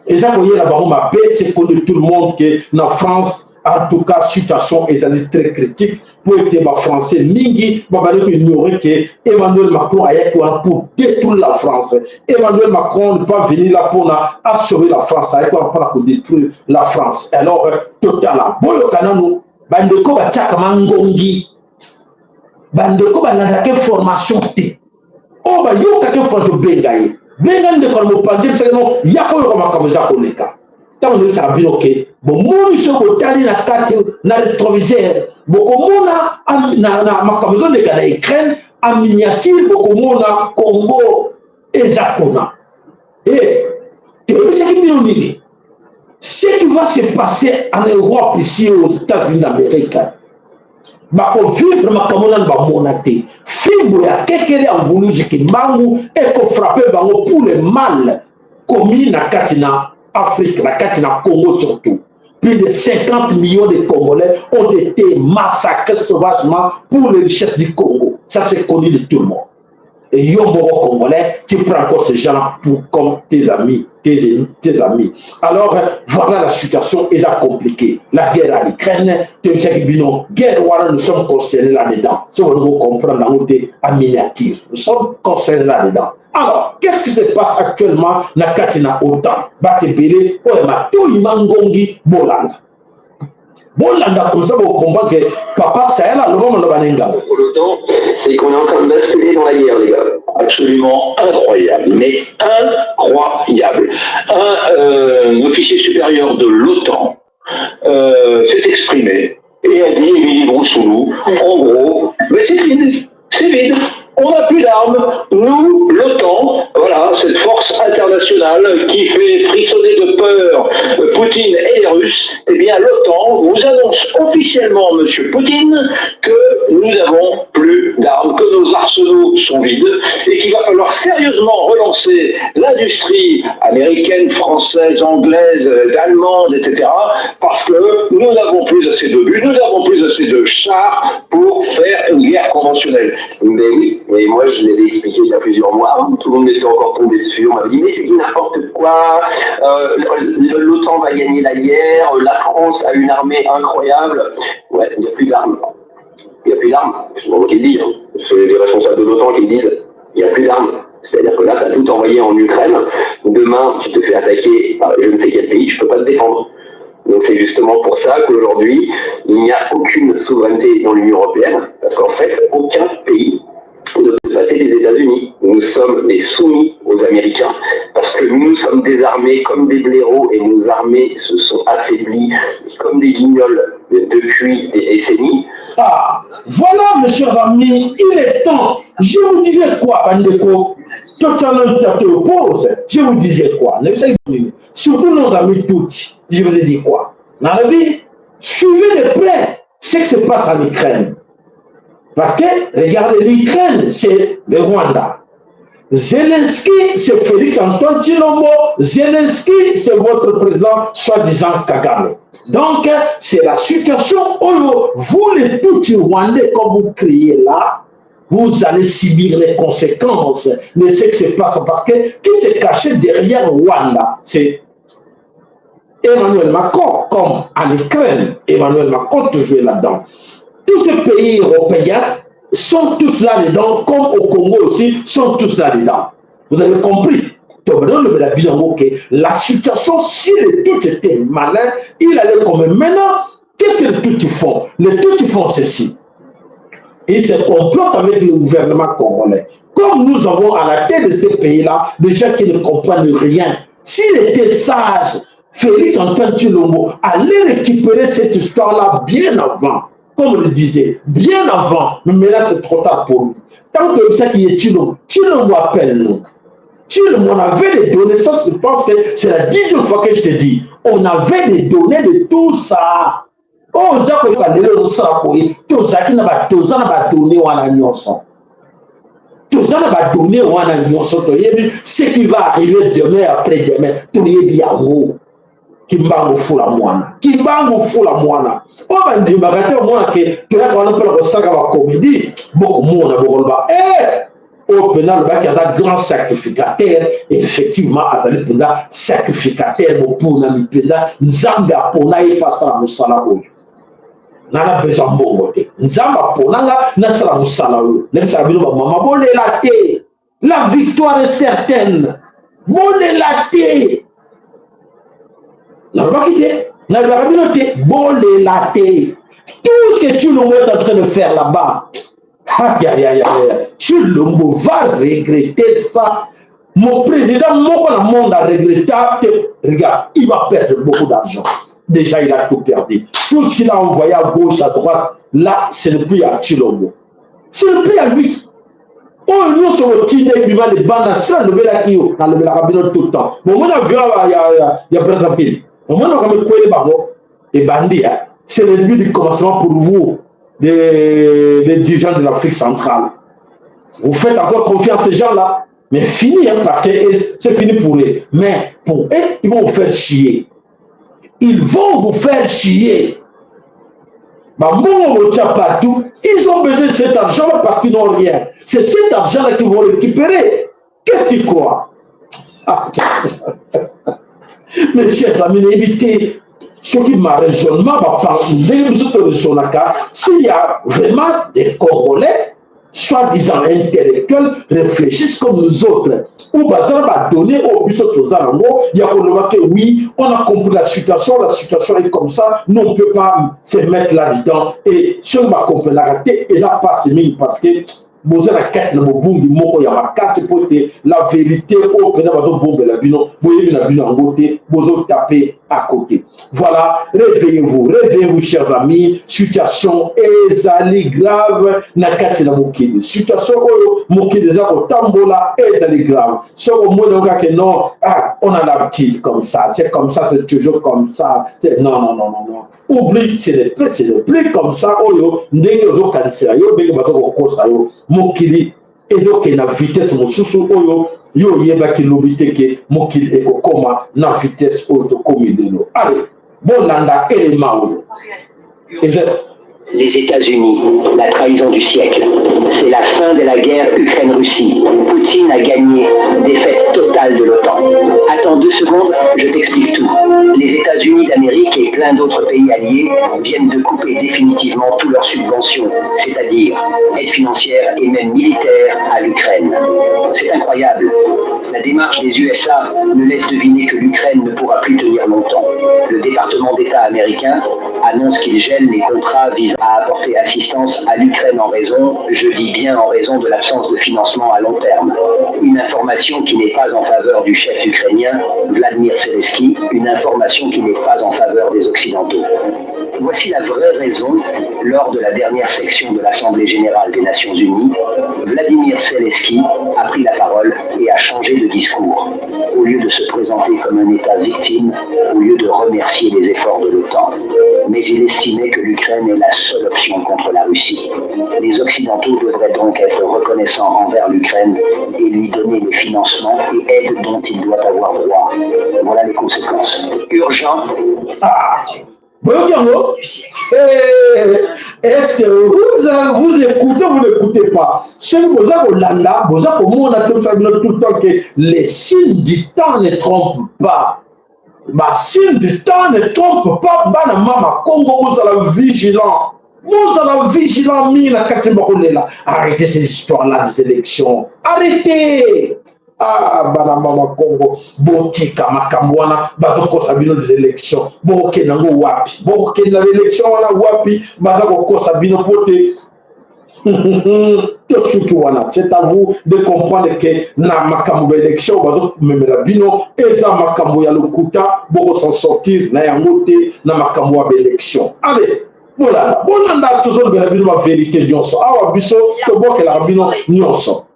Speaker 1: Et là, la Bango Mapé, c'est connu tout le monde que la France, en tout cas, situation est très critique. Pour être français, Mingi, ignorer que Emmanuel Macron a été pour détruire la France. Emmanuel Macron n'est pas venu là pour assurer la France, a été pour détruire la France. Alors, totalement. Bon, le canal, Bandeko va tchakama ngongi. Bandeko va n'adake formation T. Oh, bah, yo kake formation bengaye. Bengaye de comme au panzi, c'est que non, yako yo kama kamoja koleka. Tant on a vu que bon, mon mission au tali na kati na rétroviseur. Bokomona na makamzo de kana Ukraine en miniature bokomona Congo ezakona. Et ce qui va se passer en Europe ici aux États-Unis d'Amérique. Bako vivre makamona ba monate. Fimbo ya kekele en voulu jikimangu et ko frapper bango pour le mal commis na katina Afrique, na katina Congo surtout. Plus de 50 millions de Congolais ont été massacrés sauvagement pour les richesses du Congo. Ça, c'est connu de tout le monde. Et Yomboro Congolais, tu prends encore ces gens-là comme tes amis, tes amis. Alors, voilà la situation est compliquée. La guerre en Ukraine, guerre, nous sommes concernés là-dedans. Si vous devez comprendre, en miniature, nous sommes concernés là-dedans. Alors, qu'est-ce qui se passe actuellement na Katina Otan? Batebele, Oema, Toimangongi, Bolanda. Bolanda, comme ça, vous comprenez que Papa Sahel a le moment de Banenga.
Speaker 3: Pour l'OTAN, c'est qu'on est en train de basculer dans la guerre, les gars.
Speaker 8: Absolument incroyable, mais incroyable. Un officier supérieur de l'OTAN s'est exprimé et a dit, Émilie Broussoulou, en gros, mais c'est vide, c'est vide. On n'a plus d'armes. Nous, l'OTAN, voilà, cette force internationale qui fait frissonner de peur Poutine et les Russes, eh bien l'OTAN vous annonce officiellement, monsieur Poutine, que nous n'avons plus d'armes, que nos arsenaux sont vides et qu'il va falloir sérieusement relancer l'industrie américaine, française, anglaise, allemande, etc. parce que nous n'avons plus assez d'obus, nous n'avons plus assez de chars pour faire une guerre conventionnelle.
Speaker 3: Mais oui. Mais moi, je l'avais expliqué il y a plusieurs mois, tout le monde m'était encore tombé dessus, on m'avait dit, mais tu dis n'importe quoi, l'OTAN va gagner la guerre, la France a une armée incroyable. Ouais, il n'y a plus d'armes. Il n'y a plus d'armes, c'est pas moi qui le dis, hein. C'est les responsables de l'OTAN qui le disent, il n'y a plus d'armes. C'est-à-dire que là, tu as tout envoyé en Ukraine, demain, tu te fais attaquer par je ne sais quel pays, tu ne peux pas te défendre. Donc c'est justement pour ça qu'aujourd'hui, il n'y a aucune souveraineté dans l'Union européenne, parce qu'en fait, aucun pays ne peut passer des États-Unis. Nous sommes des soumis aux Américains parce que nous sommes désarmés comme des blaireaux et nos armées se sont affaiblies comme des guignols depuis des décennies.
Speaker 1: Ah, voilà, mes chers amis, il est temps. Je vous disais quoi, Bandeko? Totalement oppose. Je vous disais quoi? Surtout nos amis tous. Je vous ai dit quoi? Dans la vie, suivez de près ce qui se passe en Ukraine. Parce que, regardez, l'Ukraine, c'est le Rwanda. Zelensky, c'est Félix Antoine Tshilombo. Zelensky, c'est votre président, soi-disant Kagame. Donc, c'est la situation où vous, les petits Rwandais, comme vous criez là, vous allez subir les conséquences de ce qui se passe. Parce que qui se cachait derrière Rwanda, c'est Emmanuel Macron, comme en Ukraine, Emmanuel Macron te jouait là-dedans. Tous ces pays européens sont tous là-dedans, comme au Congo aussi, sont tous là-dedans. Vous avez compris? La situation, si les tout étaient malins, il allait comme maintenant, qu'est-ce que les tout font? Les tout font ceci. Ils se complotent avec le gouvernement congolais. Comme nous avons à la tête de ces pays-là des gens qui ne comprennent rien. S'il était sage, Félix Antoine Tshilombo allait récupérer cette histoire-là bien avant. Comme on le disait, bien avant. Mais maintenant, c'est trop tard pour lui. Tant que ça qui est Tshilombo, Tshilombo appelle nous. Tshilombo, on avait des données, ça je pense que c'est la 10e fois que je te dis. On avait des données de tout ça. Oh, ça peut pas aller au Sarakoui. Tout ça qui n'a pas donné ou en nyonso. Tout ça n'a pas donné ou en nyonso. Ce qui va arriver demain après-demain, tout est bien haut. Kimbango fula mwana. Kimbango fula mwana. On va dire, magate au moins que là, quand on appelle le sac à la comédie, beaucoup de monde a beaucoup de au pénal, il y a un grand sacrificateur, effectivement, il y a un sacrificateur pour nous, Nzamba pour nous, passe à nous, nana besoin de Nzamba pour nous, nasala musala même ça veut dire maman bonne la victoire est certaine. Bonne la thé. N'a pas quitté, n'a pas noté. Bonne la thé. Tout ce que tu le es en train de faire là-bas. Tshilombo va regretter ça. Mon président, mon monde a regretté. Regarde, il va perdre beaucoup d'argent. Déjà, il a tout perdu. Tout ce qu'il a envoyé à gauche, à droite, là, ce n'est plus à Tshilombo. Ce n'est plus à lui. Oh, nous sommes au Tine, il va les bandes, ça, le Belakio, dans le Belakabino tout le temps. Bon, moi, il y a Brazzaville. Au moins, on va me couler et bandit. C'est le début du commencement pour vous. Des dirigeants de l'Afrique centrale. Vous faites encore confiance à ces gens-là, mais fini, hein, parce que c'est fini pour eux. Mais pour eux, ils vont vous faire chier. Ils vont vous faire chier. Partout, ils ont besoin de cet argent parce qu'ils n'ont rien. C'est cet argent-là qu'ils vont récupérer. Qu'est-ce que tu crois? Mes chers amis, évitez. Ce qui m'a raisonnement, s'il y a vraiment des Congolais, soi-disant intellectuels, réfléchissent comme nous autres, ou Bazar va donner au but de Tozarango, il y a que oui, on a compris la situation est comme ça, nous on ne peut pas se mettre là-dedans, et si on va comprendre la raté, et là pas c'est mine parce que Boza la carte na bobungi moko ya makasi pour la vérité au pena bazo bombe la bino boyebi na bino ngote bozo taper à côté. Voilà, réveillez-vous chers amis, situation ezali grave na kati na mokili. Situation oyo mokili za kotambola ezali grave. So au moins que non, on a l'habitude comme ça, c'est toujours comme ça. Non. Oublie, c'est le plus comme ça oyo ndenge ozo kanisela yo benge bazo kokosa yo. Mokili ezoke na vitesse mosusu oyo yo yebaki lobi teke mokili ekokoma na vitesse oyo tokomi lelo. Allez, bolanda élément oyo.
Speaker 3: Les États-Unis, la trahison du siècle. C'est la fin de la guerre Ukraine-Russie. Poutine a gagné. Défaite totale de l'OTAN. Attends 2 secondes, je t'explique tout. Les États-Unis d'Amérique et plein d'autres pays alliés viennent de couper définitivement toutes leurs subventions, c'est-à-dire aide financière et même militaire à l'Ukraine. C'est incroyable. La démarche des USA ne laisse deviner que l'Ukraine ne pourra plus tenir longtemps. Le département d'État américain annonce qu'il gèle les contrats visant à apporter assistance à l'Ukraine en raison, je dis bien en raison de l'absence de financement à long terme. Une information qui n'est pas en faveur du chef ukrainien, Vladimir Zelensky, une information qui n'est pas en faveur des Occidentaux. Voici la vraie raison. Lors de la dernière section de l'Assemblée générale des Nations Unies, Vladimir Zelensky a pris la parole et a changé de discours. Au lieu de se présenter comme un État victime, au lieu de remercier les efforts de l'OTAN. Mais il estimait que l'Ukraine est la seule option contre la Russie. Les Occidentaux devraient donc être reconnaissants envers l'Ukraine et lui donner les financements et aides dont il doit avoir droit. Voilà les conséquences. Urgent.
Speaker 1: Bonjour. Est-ce que vous écoutez ou vous n'écoutez pas? Si vous avez Hollanda, vous avez tout le temps que les signes du temps ne trompent pas. bah, signe du temps ne trompe pas, bana mama Congo, vous allez vigilant. Vous allez vigilant, arrêtez ces histoires-là des élections. Arrêtez. Ah, bana mama Congo, botika makamwana, bazoko sabino des élections. Boke nango wapi. Boke na l'élection wana wapi, bazoko sabino pote. C'est à vous de comprendre que na makambo élection bazoko memela bino eza makambo ya lokuta boko s'en sortir na yangote na makambo ya élection. Allez. Voilà, on a toujours la vérité nyonso. Awa biso to bokela bino nyonso.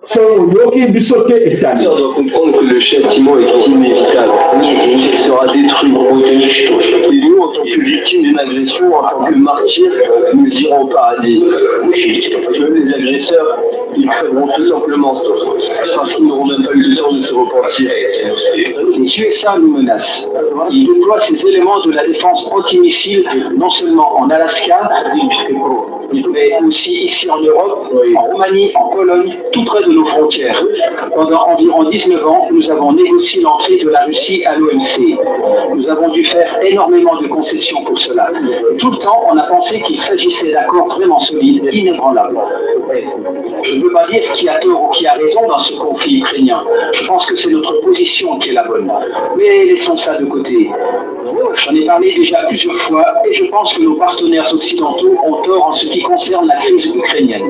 Speaker 1: C'est yoki biso te etali.
Speaker 9: On doit comprendre que le châtiment est inévitable. Il sera détruit. Et nous, en tant que victimes d'une agression, en tant que martyrs, nous irons au paradis. Les agresseurs, ils crèveront tout simplement parce qu'ils n'auront même pas eu le temps de se repentir. Les USA nous menacent. Ils déploient ces éléments de la défense antimissile non seulement en Alaska, mais aussi ici en Europe, en Roumanie, en Pologne, tout près de nos frontières. Pendant environ 19 ans, nous avons négocié l'entrée de la Russie à l'OMC. Nous avons dû faire énormément de concessions pour cela. Tout le temps, on a pensé qu'il s'agissait d'accords vraiment solides, inébranlables. Je ne veux pas dire qui a tort ou qui a raison dans ce conflit ukrainien. Je pense que c'est notre position qui est la bonne. Mais laissons ça de côté. J'en ai parlé déjà plusieurs fois et je pense que nos partenaires occidentaux ont tort en ce qui concerne la crise ukrainienne.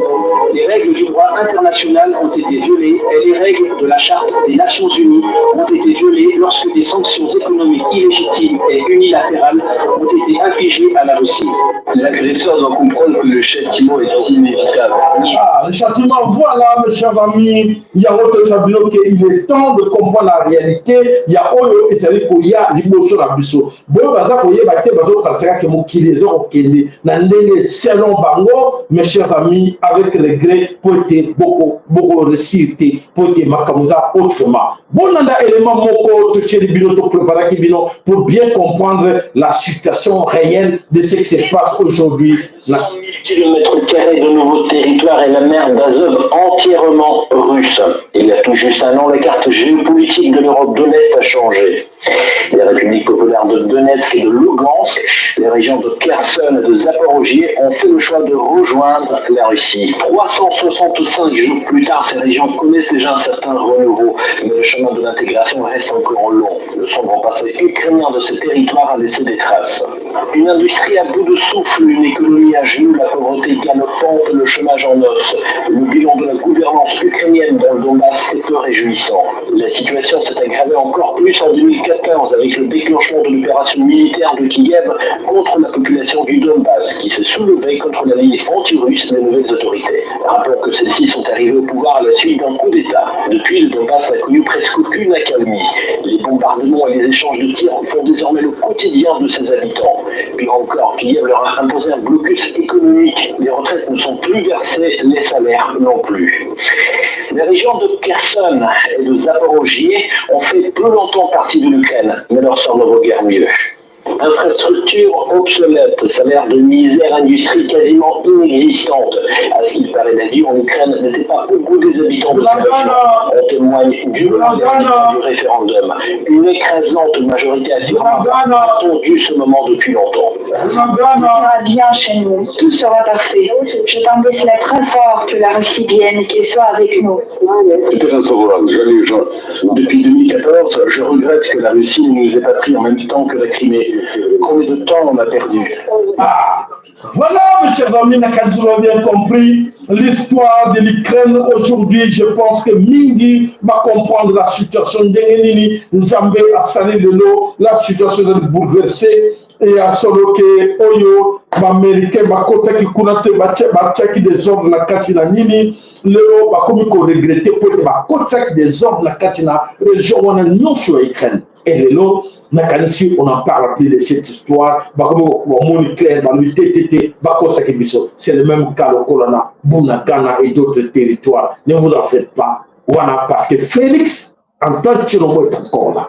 Speaker 9: Les règles du droit international ont été violées et les règles de la Charte des Nations Unies ont été violées lorsque des sanctions économiques illégitimes et unilatérales ont été infligées à la Russie. L'agresseur doit comprendre que le châtiment est inévitable.
Speaker 1: Ah, le châtiment, voilà, mes chers amis, il y a autre chose, il est temps de comprendre la réalité. Il y a Oyo et c'est qu'il y a l'émotion à Bissot. Bon, baza koye bate bazo transférer que mon kili zo okende na ndenge selon bango, mes chers amis, avec les gré pour être beaucoup récité pour être makamuza autrement. Bon, nanda élément moko to tcheli bino to préparer ki bino pour bien comprendre la situation réelle de ce qui se passe aujourd'hui.
Speaker 8: 100 000 km² de nouveaux territoires et la mer d'Azov entièrement russe. Il y a tout juste un an, la carte géopolitique de l'Europe de l'Est a changé. Les républiques populaires de Donetsk et de Lugansk, les régions de Kherson et de Zaporogie ont fait le choix de rejoindre la Russie. 365 jours plus tard, ces régions connaissent déjà un certain renouveau, mais le chemin de l'intégration reste encore long. Le sombre passé ukrainien de ces territoires a laissé des traces. Une industrie à bout de souffle, une économie à genoux, la pauvreté galopante, le chômage en os. Le bilan de la gouvernance ukrainienne dans le Donbass est peu réjouissant. La situation s'est aggravée encore plus en 2014 avec le déclenchement de l'opération militaire de Kiev contre la population du Donbass qui s'est soulevée contre la ligne anti-russe des nouvelles autorités. Rappelons que celles-ci sont arrivées au pouvoir à la suite d'un coup d'État. Depuis, le Donbass n'a connu presque aucune accalmie. Les bombardements et les échanges de tirs font désormais le quotidien de ses habitants. Pire encore, Kiev leur a imposé un blocus économique. Les retraites ne sont plus versées, les salaires non plus. Les régions de Kherson et de Zaporogie ont fait peu longtemps partie de l'Ukraine, mais leur sort ne vaut guère mieux. Infrastructure obsolète, salaire de misère, industrie quasiment inexistante. À ce qu'il paraît, la vie en Ukraine n'était pas au goût des habitants de cette région. On témoigne du référendum. Une écrasante majorité affirme avoir attendu ce moment depuis longtemps.
Speaker 10: Tout ira bien chez nous, tout sera parfait. Je tendais cela très fort que la Russie vienne et qu'elle soit avec nous.
Speaker 8: Depuis 2014, je regrette que la Russie ne nous ait pas pris en même temps que la Crimée. Combien de temps on a perdu?
Speaker 1: Ah, voilà, mes chers amis, vous avez bien compris l'histoire de l'Ukraine aujourd'hui. Je pense que Mingi va comprendre la situation de Nini, Nzambé a salé de l'eau, la situation est bouleversée. Et à solo que Oyo, l'Américain, ma côté qui connaît qui des ordres na katina nini, le ba comme qu'on regrettait pour que ma côté qui des ordres na katina région on a non sur l'Ukraine. Et le lot, nakanisi on en parle plus de cette histoire. Ba comme on clair, ba lui TTT, ba kosa qui biso. C'est le même cas au Kolana, Bunagana et d'autres territoires. Ne vous en faites pas. Voilà parce que Félix Antoine Tshilombo est encore là.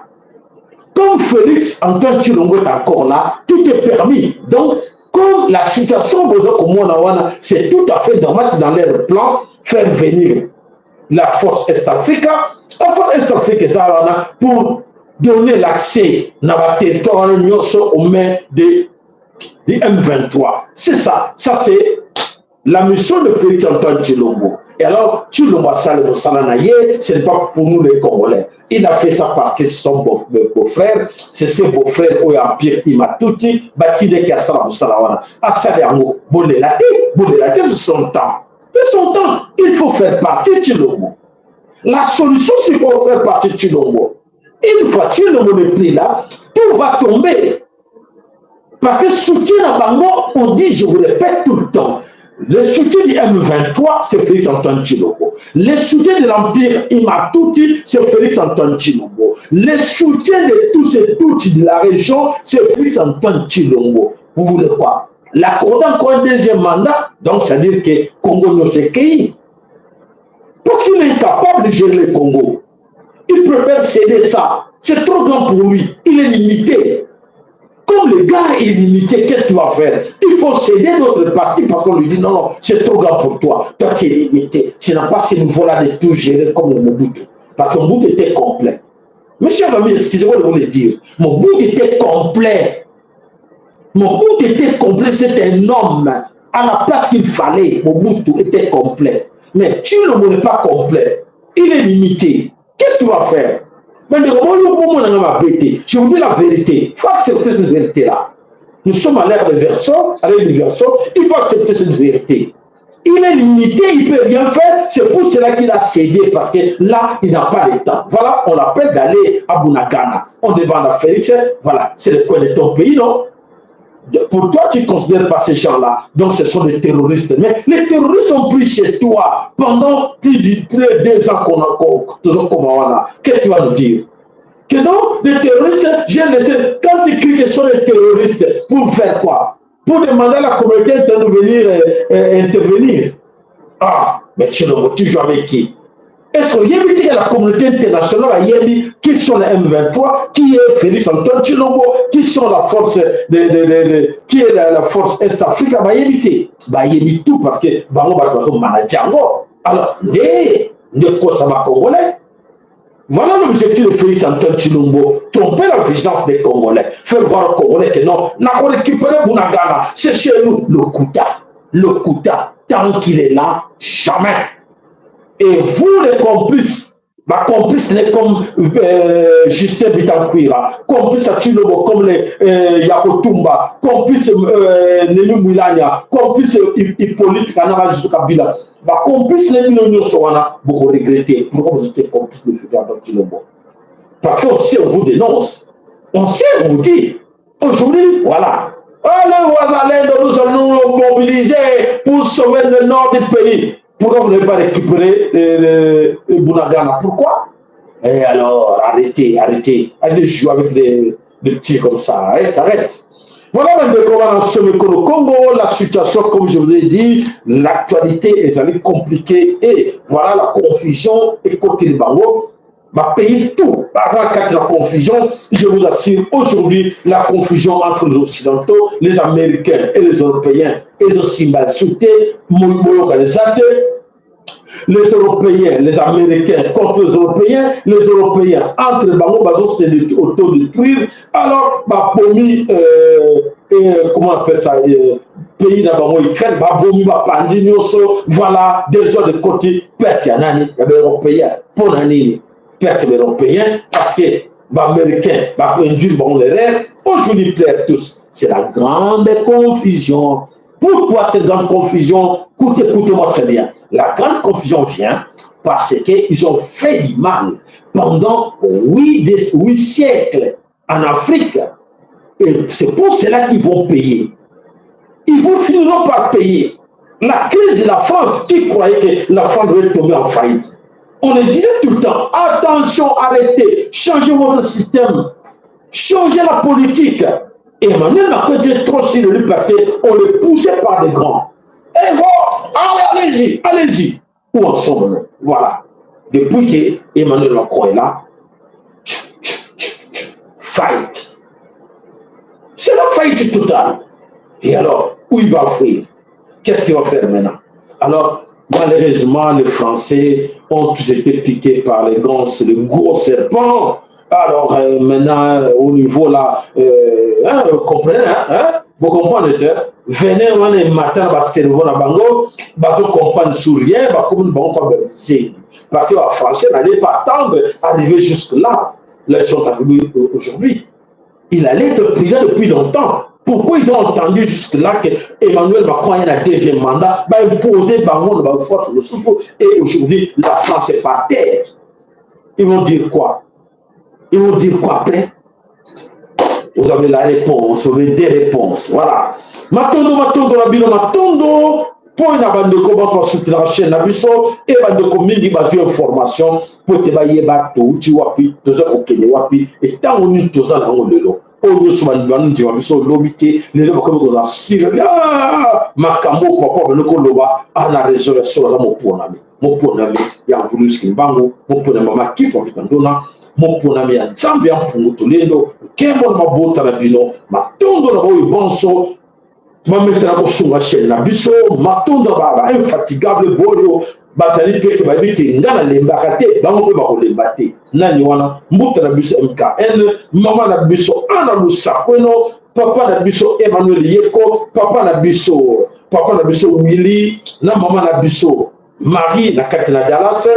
Speaker 1: Comme Félix Antoine Tshilombo est encore là, tout est permis. Donc, comme la situation c'est tout à fait normal dans leur plan, faire venir la force Est-Africa, la force Est-Africa pour donner l'accès dans la territoire aux mains de M23. C'est ça. Ça, c'est la mission de Félix Antoine Tshilombo. Et alors, Tshilombo ce n'est pas pour nous les Congolais. Il a fait ça parce que c'est son beau-frère, c'est ses beaux-frères au Empire Imatuti, Batide Kassala Moussalawana. Asadiango, Bolelate, c'est son temps. C'est son temps. Il faut faire partie de Tshilombo. La solution, c'est pour faire partie de Tshilombo. Une fois Tshilombo n'est plus là, tout va tomber. Parce que soutien à Bango, on dit, je vous répète tout le temps, le soutien du M23, c'est Félix Antoine Tshilombo. Le soutien de l'Empire Imatuti, c'est Félix Antoine Tshilombo. Le soutien de tous et toutes de la région, c'est Félix Antoine Tshilombo. Vous voulez quoi? L'accorder encore un deuxième mandat, donc ça veut dire que Congo ne s'est cueilli. Parce qu'il est incapable de gérer le Congo. Il préfère céder ça. C'est trop grand pour lui. Il est limité. Comme le gars est limité, qu'est-ce qu'il va faire? Il faut céder notre parti parce qu'on lui dit non, non, c'est trop grand pour toi. Toi, tu es limité. Tu n'as pas ce niveau-là de tout gérer comme le Mobutu. Parce que Mobutu était complet. Mes chers amis, excusez-moi de vous le dire. Mobutu était complet. Mobutu était complet. C'était un homme. À la place qu'il fallait, Mobutu était complet. Mais tu ne le pas complet. Il est limité. Qu'est-ce qu'il va faire? Mais je vous dis la vérité. Il faut accepter cette vérité-là. Nous sommes à l'ère de version, il faut accepter cette vérité. Il est limité, il ne peut rien faire. C'est pour cela qu'il a cédé, parce que là, il n'a pas le temps. Voilà, on l'appelle d'aller à Bunagana. On demande à Félix, voilà, c'est le coin de ton pays, non? Pour toi, tu ne considères pas ces gens-là. Donc, ce sont des terroristes. Mais les terroristes sont pris chez toi pendant plus de 2 ans qu'on a. Qu'est-ce que tu vas nous dire? Que non, les terroristes, j'ai laissé. Quand tu cries que ce sont des terroristes, pour faire quoi? Pour demander à la communauté d'intervenir. Ah, mais tu joues avec qui? Est-ce qu'il y a dit que la communauté internationale a dit qui sont les M23, qui est Félix Antoine Tshilombo, qui sont la force qui est la force Est-Afrique, bah il y tout parce que Bango va manager. Alors, ne quoi ça va Congolais? Voilà l'objectif de Félix Antoine Tshilombo, tromper la vigilance des Congolais, faire voir aux Congolais que non, n'a pas récupéré Bunagana, c'est chez nous le Kouta, tant qu'il est là, jamais. Et vous, les complices, ma complice n'est comme Justin Bitankwira, complice à Tshilombo comme les Yakotumba, complice Nemi Moulania, complice Hippolyte Kanama Justin Kabila. Ma complice les millions Sowana, vous regrettez. Pourquoi vous êtes complice de Félix Antoine Tshilombo? Parce qu'on sait, on vous dénonce. On sait, on vous dit. Aujourd'hui, voilà. Les Ouazalais, nous allons nous mobiliser pour sauver le nord du pays. Pourquoi vous n'avez pas récupéré le Bunagana? Pourquoi? Et alors, arrêtez de jouer avec des petits comme ça. Arrête. Voilà comment on se met au Congo, la situation, comme je vous ai dit, l'actualité est compliquée et voilà la confusion et côté de Bango va payer tout. Par exemple, la confusion, je vous assure, aujourd'hui, la confusion entre les Occidentaux, les Américains et les Européens est aussi mal soutée, les Européens, les Américains contre les Européens entre Bango, Bazo, c'est auto-détruire. Alors, Pomi, comment on appelle ça, pays d'Abango, Ukraine, Bomi, Pandi, Nyoso, voilà, des autres de côté, perte, il y a des Européens, pour l'année, perte des Européens, parce que les Américains, induire les rêves, aujourd'hui, perdent tous. C'est la grande confusion. Pourquoi cette grande confusion? Écoutez-moi très bien. La grande confusion vient parce qu'ils ont fait du mal pendant 8 siècles en Afrique. Et c'est pour cela qu'ils vont payer. Ils vont finir par payer. La crise de la France, qui croyait que la France devait tomber en faillite? On le disait tout le temps, attention, arrêtez, changez votre système, changez la politique. Et Emmanuel Macron était trop sur lui parce qu'on le poussait par des grands. Et bon, allez-y. Où en sommes-nous? Voilà. Depuis que Emmanuel Macron est là, fight. C'est la faillite totale. Et alors, où il va fuir? Qu'est-ce qu'il va faire maintenant? Alors, malheureusement, les Français ont tous été piqués par les gros serpents. Alors, maintenant, au niveau là, vous comprenez, vous comprenez, venez un matin, parce que vous comprenez sur rien, parce que les Français n'allaient pas attendre d'arriver jusque-là. Là, ils sont arrivés aujourd'hui. Il allait être président depuis longtemps. Pourquoi ils ont entendu jusque-là qu'Emmanuel Macron a un deuxième mandat, va imposer Bangon de force le souffle, et aujourd'hui, la France est par terre. Ils vont dire quoi? Ils vont dire quoi après? Vous avez la réponse, vous avez des réponses. Voilà. Matondo, pour une bande de commence à soutenir la chaîne Nabiso, et bande de community basée information, pour te bailler bateau, tu vois, puis, tu sais, ok, et tant on est tous en lelo. On est souvent dans tu vois, sur l'obité, les gens comme vous assurent, Makambo, papa, le Koloba, à la résurrection, mon ponami, il y a voulu ce qu'il bango, mon ponami, ma qui pour Vicandona. Mon ponami a Zambia pour Mutolendo, Kembo ma bota la bino, ma tondo la boy bonso, ma mestra la bosso la chaîne la biso, ma tondo baba infatigable boyo, basali peke babiti ngana lembakate, bango pe bako lembate, nani wana, mbuta la biso MKN, mama la biso ana lusakweno, papa la biso Emmanuel Yeko, papa la biso Willy, na mama la biso Marie la Katina Dallas,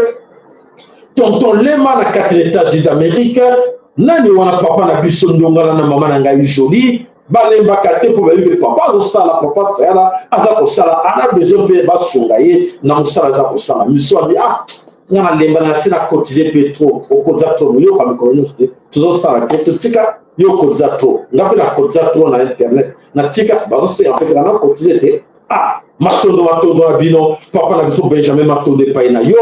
Speaker 1: tonton Lema na 4 États-Unis d'Amérique, nani wana papa na biso ndongala na mama na ngai joli, balemba kate pour le papa osala papa sala aza ko sala ana besoin pe ba songaye na musala za ko sala miso abi ngana lemba na sina cotiser petro o koza tro yo ka mikono yote tuzo sala ko tika yo koza tro ngapi na koza tro na internet na tika ba se en fait na cotiser te matondo na bino papa na biso Benjamin matondo pa ina yo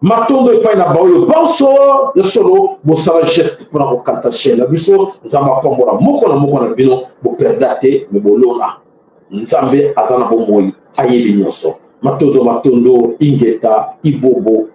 Speaker 1: matondo epai na baoyo banso ya solo bosala geste mpona kokanta chaine na biso nzambe apambola moko na bino boperda te me bolona nzambe aza na bomoi ayebi nyonso matondo ingeta ibobo